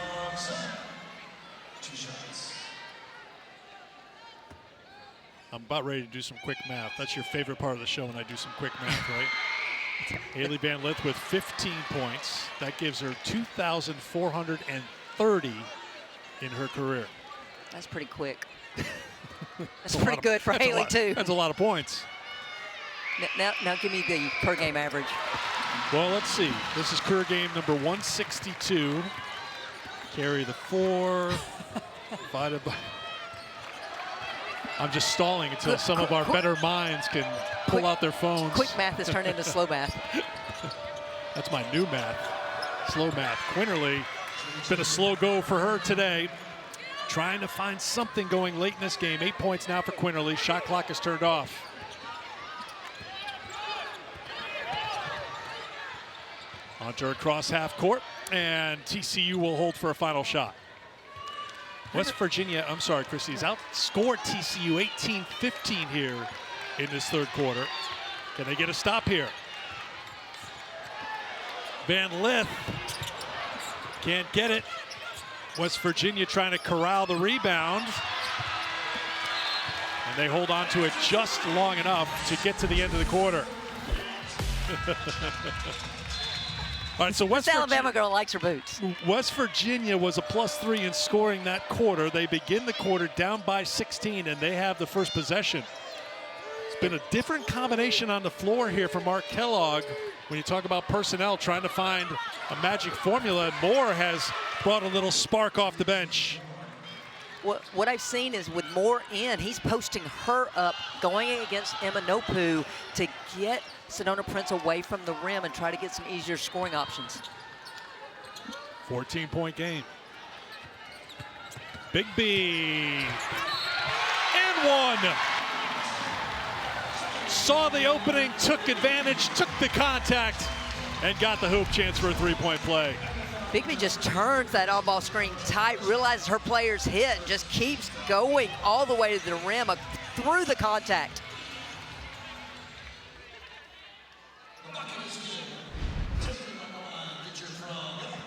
I'm about ready to do some quick math. That's your favorite part of the show when I do some quick math, right? Haley Van Lith with 15 points. That gives her 2,430 in her career. That's pretty quick. That's pretty good for Haley, too. That's a lot of points. Now give me the per game average. Well, let's see. This is career game number 162. Carry the 4 divided by... I'm just stalling until some of our better minds can pull out their phones. Quick math has turned into slow math. That's my new math. Slow math. Quinterly, been a slow go for her today. Trying to find something going late in this game. 8 points now for Quinterly. Shot clock is turned off. Hunter across half court, and TCU will hold for a final shot. West Virginia, I'm sorry, Christy, has outscored TCU 18-15 here in this third quarter. Can they get a stop here? Van Lith can't get it. West Virginia trying to corral the rebound. And they hold on to it just long enough to get to the end of the quarter. All right, so Alabama girl likes her boots. West Virginia was a +3 in scoring that quarter. They begin the quarter down by 16, and they have the first possession. It's been a different combination on the floor here for Mark Kellogg. When you talk about personnel, trying to find a magic formula, and Moore has brought a little spark off the bench. What I've seen is with Moore in, he's posting her up, going against Emma Nopu to get Sedona Prince away from the rim and try to get some easier scoring options. 14-point game. Big B. And one. Saw the opening, took advantage, took the contact, and got the hoop. Chance for a three-point play. Bigby just turns that on-ball screen tight, realizes her player's hit, and just keeps going all the way to the rim through the contact.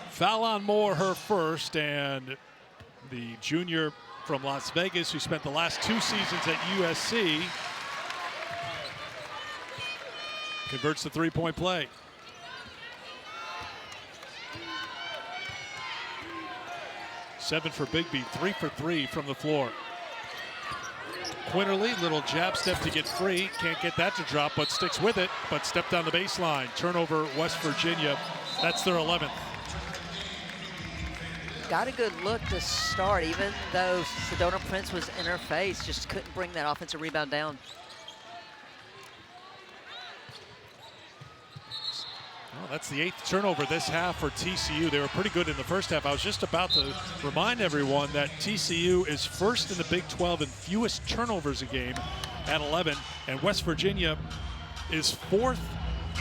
Foul on Moore, her first, and the junior from Las Vegas who spent the last 2 seasons at USC converts the three-point play. Seven for Bigby, 3 for 3 from the floor. Quinterly, little jab step to get free. Can't get that to drop, but sticks with it, but stepped on the baseline. Turnover, West Virginia. That's their 11th. Got a good look to start, even though Sedona Prince was in her face, just couldn't bring that offensive rebound down. Well, that's the 8th turnover this half for TCU. They were pretty good in the first half. I was just about to remind everyone that TCU is first in the Big 12 in fewest turnovers a game at 11, and West Virginia is 4th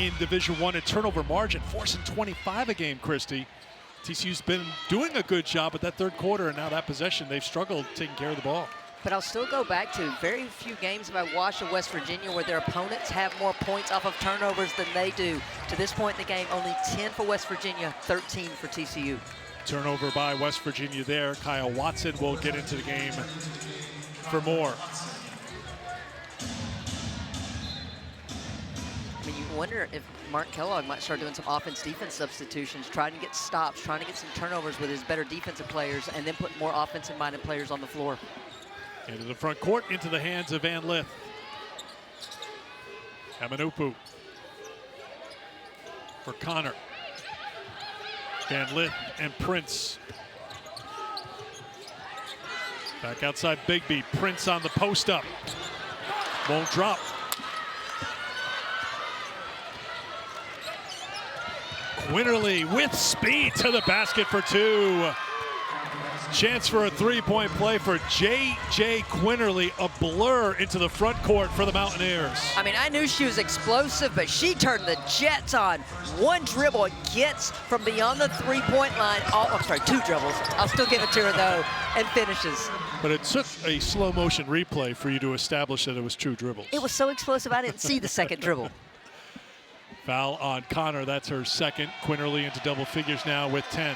in Division I in turnover margin, forcing 25 a game, Christy. TCU's been doing a good job at that third quarter, and now that possession, they've struggled taking care of the ball. But I'll still go back to very few games have I watched of West Virginia where their opponents have more points off of turnovers than they do. To this point in the game, only 10 for West Virginia, 13 for TCU. Turnover by West Virginia there. Kyle Watson will get into the game for more. I mean, you wonder if Mark Kellogg might start doing some offense-defense substitutions, trying to get stops, trying to get some turnovers with his better defensive players, and then put more offensive-minded players on the floor. Into the front court, into the hands of Van Lith. Amanupu for Connor. Van Lith and Prince. Back outside Bigby. Prince on the post up. Won't drop. Quinterly with speed to the basket for 2. Chance for a three-point play for J.J. Quinterly, a blur into the front court for the Mountaineers. I mean, I knew she was explosive, but she turned the Jets on. One dribble, gets from beyond the three-point line. Oh, I'm sorry, 2 dribbles. I'll still give it to her, though, and finishes. But it took a slow-motion replay for you to establish that it was 2 dribbles. It was so explosive, I didn't see the second dribble. Foul on Connor, that's her second. Quinterly into double figures now with 10.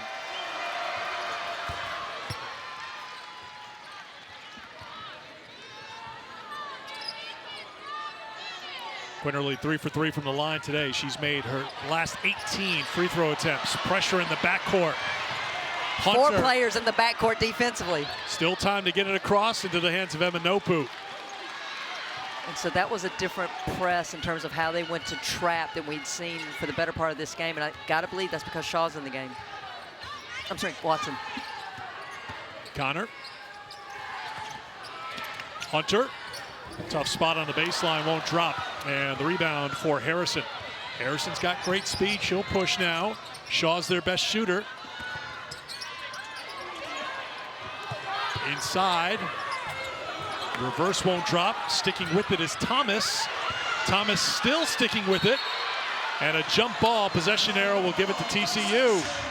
Quinterly 3 for 3 from the line today. She's made her last 18 free throw attempts. Pressure in the backcourt. Four players in the backcourt defensively. Still time to get it across into the hands of Emanopu. And so that was a different press in terms of how they went to trap than we'd seen for the better part of this game. And I got to believe that's because Shaw's in the game. I'm sorry, Watson. Connor. Hunter. Tough spot on the baseline, won't drop. And the rebound for Harrison. Harrison's got great speed. She'll push now. Shaw's their best shooter. Inside. Reverse won't drop. Sticking with it is Thomas. Thomas still sticking with it. And a jump ball. Possession arrow will give it to TCU.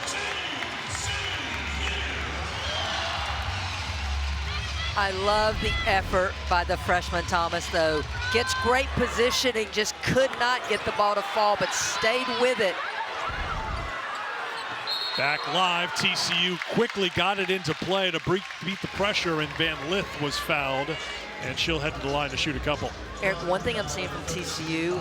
I love the effort by the freshman Thomas, though. Gets great positioning, just could not get the ball to fall, but stayed with it. Back live, TCU quickly got it into play to beat the pressure, and Van Lith was fouled, and she'll head to the line to shoot a couple. Eric, one thing I'm seeing from TCU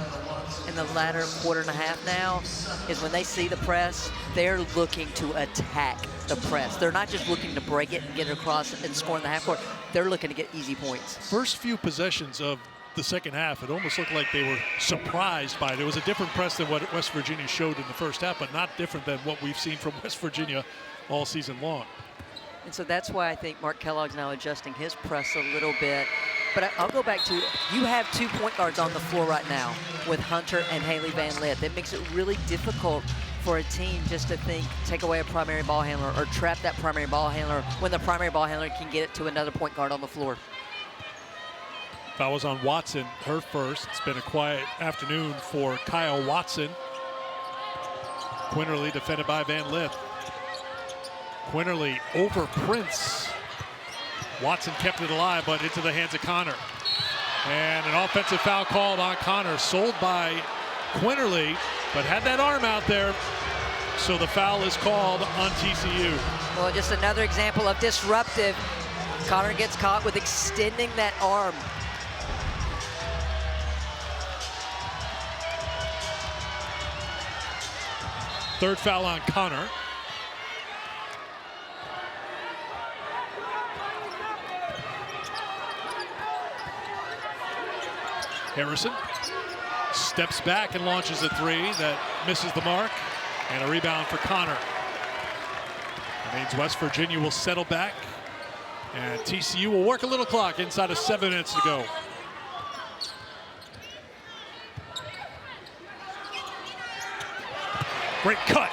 in the latter quarter and a half now is when they see the press, they're looking to attack the press. They're not just looking to break it and get it across and score in the half court. They're looking to get easy points. First few possessions of the second half, it almost looked like they were surprised by it. It was a different press than what West Virginia showed in the first half, but not different than what we've seen from West Virginia all season long. And so that's why I think Mark Kellogg's now adjusting his press a little bit. But I'll go back to, you have 2 point guards on the floor right now with Hunter and Haley Van Lith. It makes it really difficult for a team just to take away a primary ball handler or trap that primary ball handler when the primary ball handler can get it to another point guard on the floor. Foul was on Watson, her first. It's been a quiet afternoon for Kyle Watson. Quinterly defended by Van Lith. Quinterly over Prince. Watson kept it alive, but into the hands of Connor. And an offensive foul called on Connor, sold by Quinterly, but had that arm out there. So the foul is called on TCU. Well, just another example of disruptive. Connor gets caught with extending that arm. Third foul on Connor. Harrison steps back and launches a three that misses the mark, and a rebound for Connor. That means West Virginia will settle back, and TCU will work a little clock inside of 7 minutes to go. Great cut.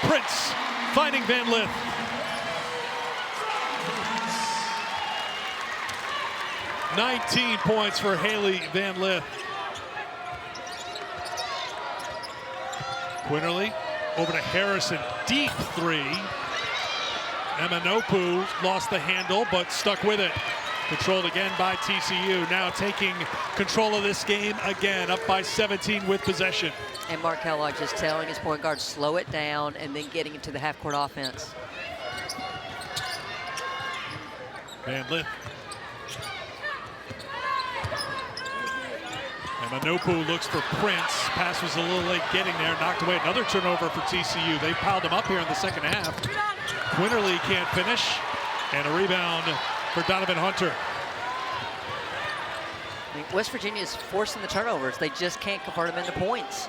Prince finding Van Lith. $19 points for Haley Van Lith. Quinterly over to Harrison. Deep three. Emanopu lost the handle, but stuck with it. Controlled again by TCU. Now taking control of this game again, up by 17 with possession. And Mark Kellogg just telling his point guard, slow it down, and then getting into the half-court offense. Van Lith. Emanopu looks for Prince. Pass was a little late getting there. Knocked away. Another turnover for TCU. They piled them up here in the second half. Quinterly can't finish. And a rebound for Donovan Hunter. I mean, West Virginia is forcing the turnovers. They just can't convert them into points.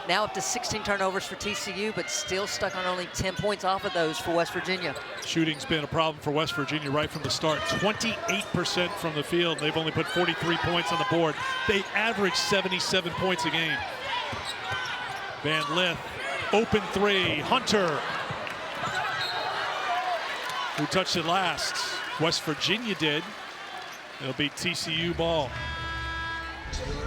Now up to 16 turnovers for TCU, but still stuck on only 10 points off of those for West Virginia. Shooting's been a problem for West Virginia right from the start. 28% from the field. They've only put 43 points on the board. They average 77 points a game. Van Lith, open three. Hunter, who touched it last? West Virginia did. It'll be TCU ball.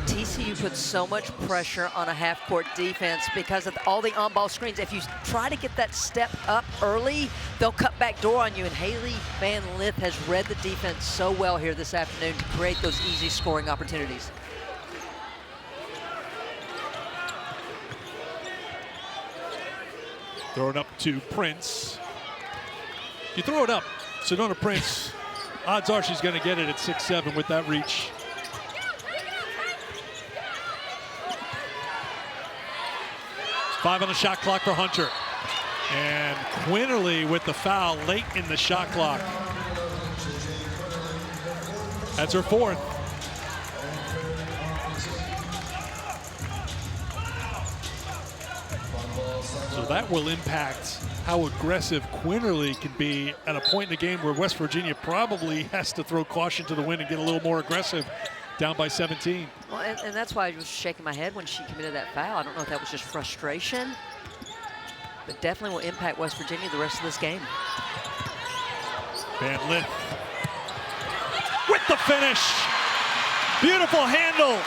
TCU puts so much pressure on a half-court defense because of all the on-ball screens. If you try to get that step up early, they'll cut back door on you. And Haley Van Lith has read the defense so well here this afternoon to create those easy scoring opportunities. Throw it up to Prince. You throw it up, Sedona Prince, odds are she's going to get it at 6'7" with that reach. 5 on the shot clock for Hunter. And Quinterly with the foul late in the shot clock. That's her 4th. So that will impact how aggressive Quinterly can be at a point in the game where West Virginia probably has to throw caution to the wind and get a little more aggressive, down by 17. Well, and that's why I was shaking my head when she committed that foul. I don't know if that was just frustration, but definitely will impact West Virginia the rest of this game. Van Lith with the finish. Beautiful handle.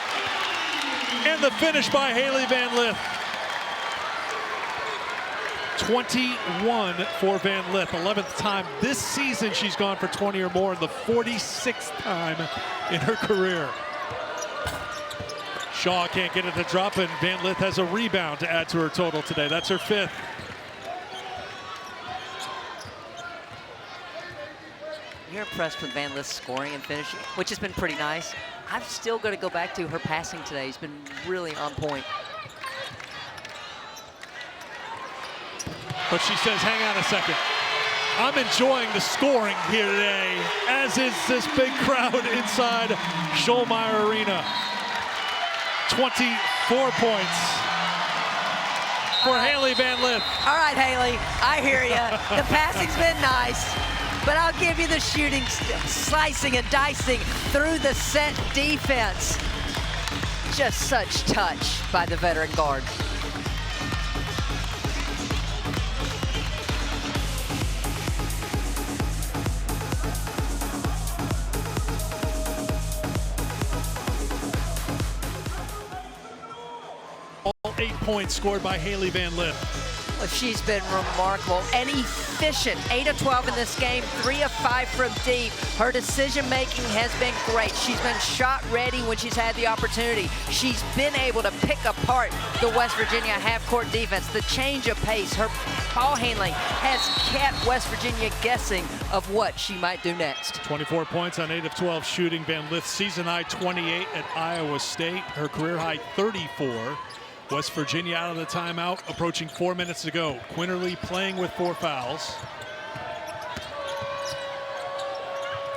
And the finish by Haley Van Lith. 21 for Van Lith. 11th time this season she's gone for 20 or more, and the 46th time in her career. Shaw can't get it to drop, and Van Lith has a rebound to add to her total today. That's her 5th. You're impressed with Van Lith's scoring and finishing, which has been pretty nice. I'm still going to go back to her passing today. It's been really on point. But she says, hang on a second. I'm enjoying the scoring here today, as is this big crowd inside Schollmeyer Arena. 24 points for Haley Van Lith. All right, Haley, I hear you. The passing's been nice, but I'll give you the shooting, slicing and dicing through the set defense. Just such touch by the veteran guard. All 8 points scored by Haley Van Lith. Well, she's been remarkable and efficient. 8 of 12 in this game, 3 of 5 from deep. Her decision-making has been great. She's been shot ready when she's had the opportunity. She's been able to pick apart the West Virginia half-court defense. The change of pace, her ball handling has kept West Virginia guessing of what she might do next. 24 points on 8 of 12 shooting. Van Lith season high 28 at Iowa State. Her career high 34. West Virginia out of the timeout, approaching 4 minutes to go. Quinterly playing with 4 fouls.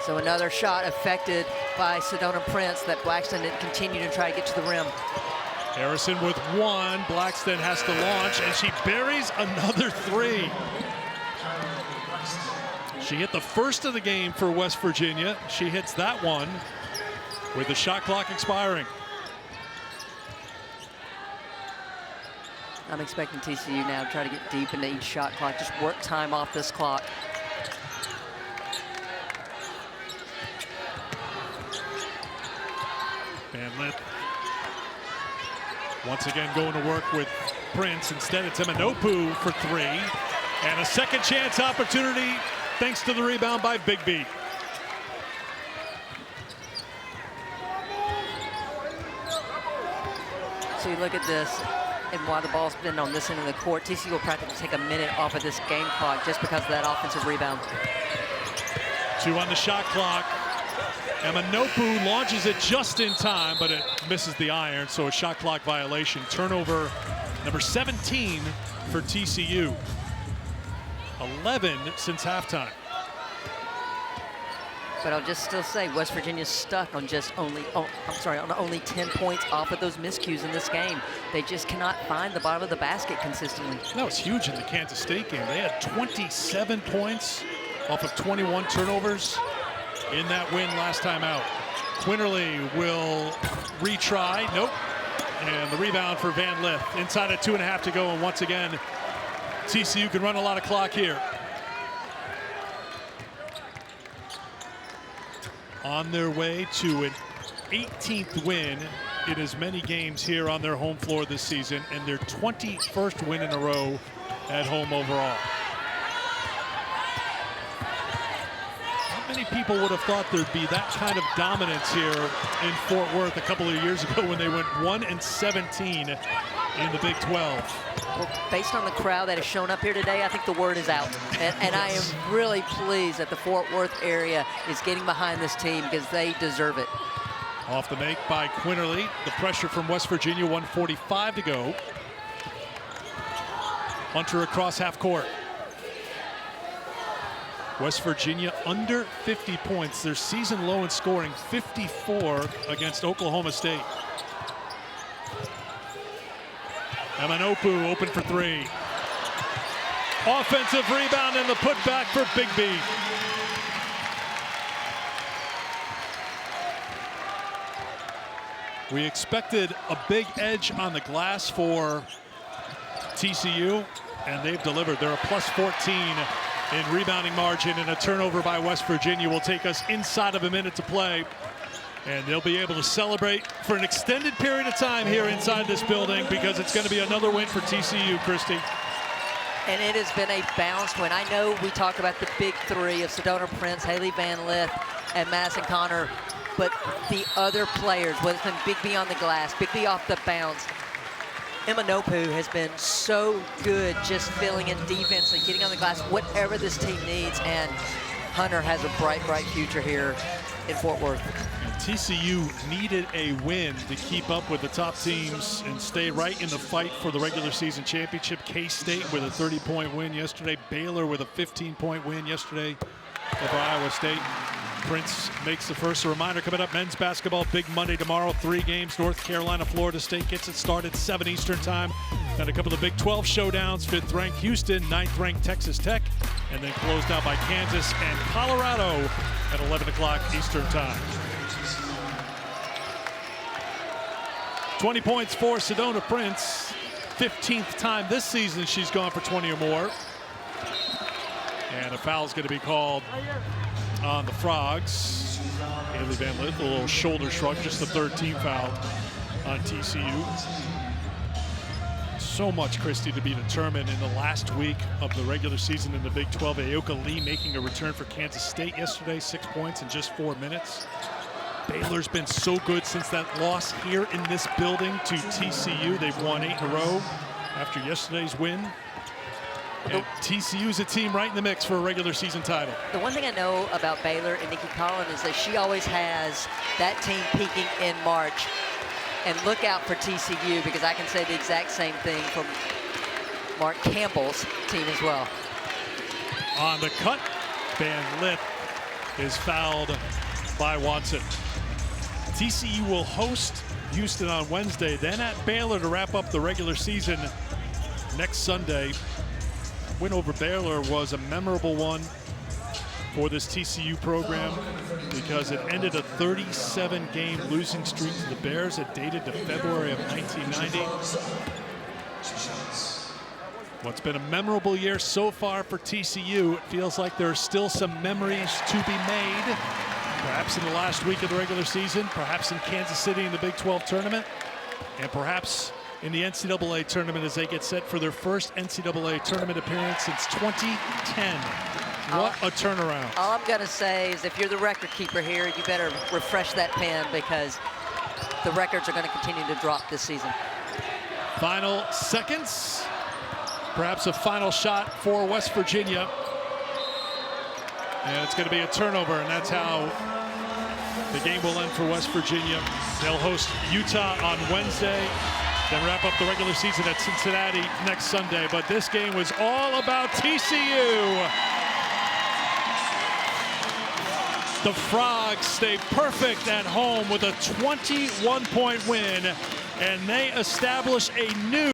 So another shot affected by Sedona Prince that Blackston didn't continue to try to get to the rim. Harrison with 1. Blackston has to launch, and she buries another 3. She hit the first of the game for West Virginia. She hits that one with the shot clock expiring. I'm expecting TCU now to try to get deep into each shot clock, just work time off this clock. Van Lith once again going to work with Prince. Instead, it's Eminopu for 3. And a second chance opportunity thanks to the rebound by Bigby. So you look at this, and while the ball's been on this end of the court, TCU will practically take a minute off of this game clock just because of that offensive rebound. 2 on the shot clock. Eminopu launches it just in time, but it misses the iron, so a shot clock violation. Turnover number 17 for TCU. 11 since halftime. But I'll just still say West Virginia's stuck on on only 10 points off of those miscues in this game. They just cannot find the bottom of the basket consistently. That was huge in the Kansas State game. They had 27 points off of 21 turnovers in that win last time out. Quinterly will retry. Nope. And the rebound for Van Lith. Inside of 2.5 to go, and once again, TCU can run a lot of clock here. On their way to an 18th win in as many games here on their home floor this season, and their 21st win in a row at home overall. Not many people would have thought there'd be that kind of dominance here in Fort Worth a couple of years ago when they went 1-17 in the Big 12. Well, based on the crowd that has shown up here today, I think the word is out. And I am really pleased that the Fort Worth area is getting behind this team because they deserve it. Off the make by Quinterly. The pressure from West Virginia, 1:45 to go. Hunter across half court. West Virginia under 50 points. Their season low in scoring, 54 against Oklahoma State. Amanopu open for three. Offensive rebound and the putback for Big B. We expected a big edge on the glass for TCU, and they've delivered. They're a plus 14 in rebounding margin, and a turnover by West Virginia will take us inside of a minute to play. And they'll be able to celebrate for an extended period of time here inside this building, because it's going to be another win for TCU, Christy. And it has been a balanced win. I know we talk about the big three of Sedona Prince, Haley Van Lith, and Madison Connor, but the other players, whether it's been Big B on the glass, Big B off the bounce, Amanopu has been so good just filling in defensively, getting on the glass, whatever this team needs, and Hunter has a bright, bright future here in Fort Worth. TCU needed a win to keep up with the top teams and stay right in the fight for the regular season championship. K-State with a 30-point win yesterday. Baylor with a 15-point win yesterday over Iowa State. Prince makes the first. A reminder coming up, men's basketball, big Monday tomorrow, 3 games. North Carolina, Florida State gets it started 7 Eastern time. Then a couple of Big 12 showdowns, 5th ranked Houston, 9th ranked Texas Tech, and then closed out by Kansas and Colorado at 11 o'clock Eastern time. 20 points for Sedona Prince. 15th time this season she's gone for 20 or more. And a foul is going to be called on the Frogs. Haley Van Lith, a little shoulder shrug, just the 3rd team foul on TCU. So much, Christy, to be determined in the last week of the regular season in the Big 12. Ayoka Lee making a return for Kansas State yesterday, 6 points in just 4 minutes. Baylor's been so good since that loss here in this building to TCU. They've won 8 in a row after yesterday's win. And TCU's a team right in the mix for a regular season title. The one thing I know about Baylor and Nikki Collins is that she always has that team peaking in March. And look out for TCU, because I can say the exact same thing from Mark Campbell's team as well. On the cut, Van Lith is fouled by Watson. TCU will host Houston on Wednesday, then at Baylor to wrap up the regular season next Sunday. Win over Baylor was a memorable one for this TCU program because it ended a 37-game losing streak to the Bears. It dated to February of 1990. What's been a memorable year so far for TCU. It feels like there are still some memories to be made. Perhaps in the last week of the regular season, perhaps in Kansas City in the Big 12 tournament, and perhaps in the NCAA tournament as they get set for their first NCAA tournament appearance since 2010. What a turnaround. All I'm going to say is if you're the record keeper here, you better refresh that pen, because the records are going to continue to drop this season. Final seconds. Perhaps a final shot for West Virginia. And it's going to be a turnover, and that's how the game will end for West Virginia. They'll host Utah on Wednesday, then wrap up the regular season at Cincinnati next Sunday. But this game was all about TCU. The Frogs stay perfect at home with a 21-point win, and they establish a new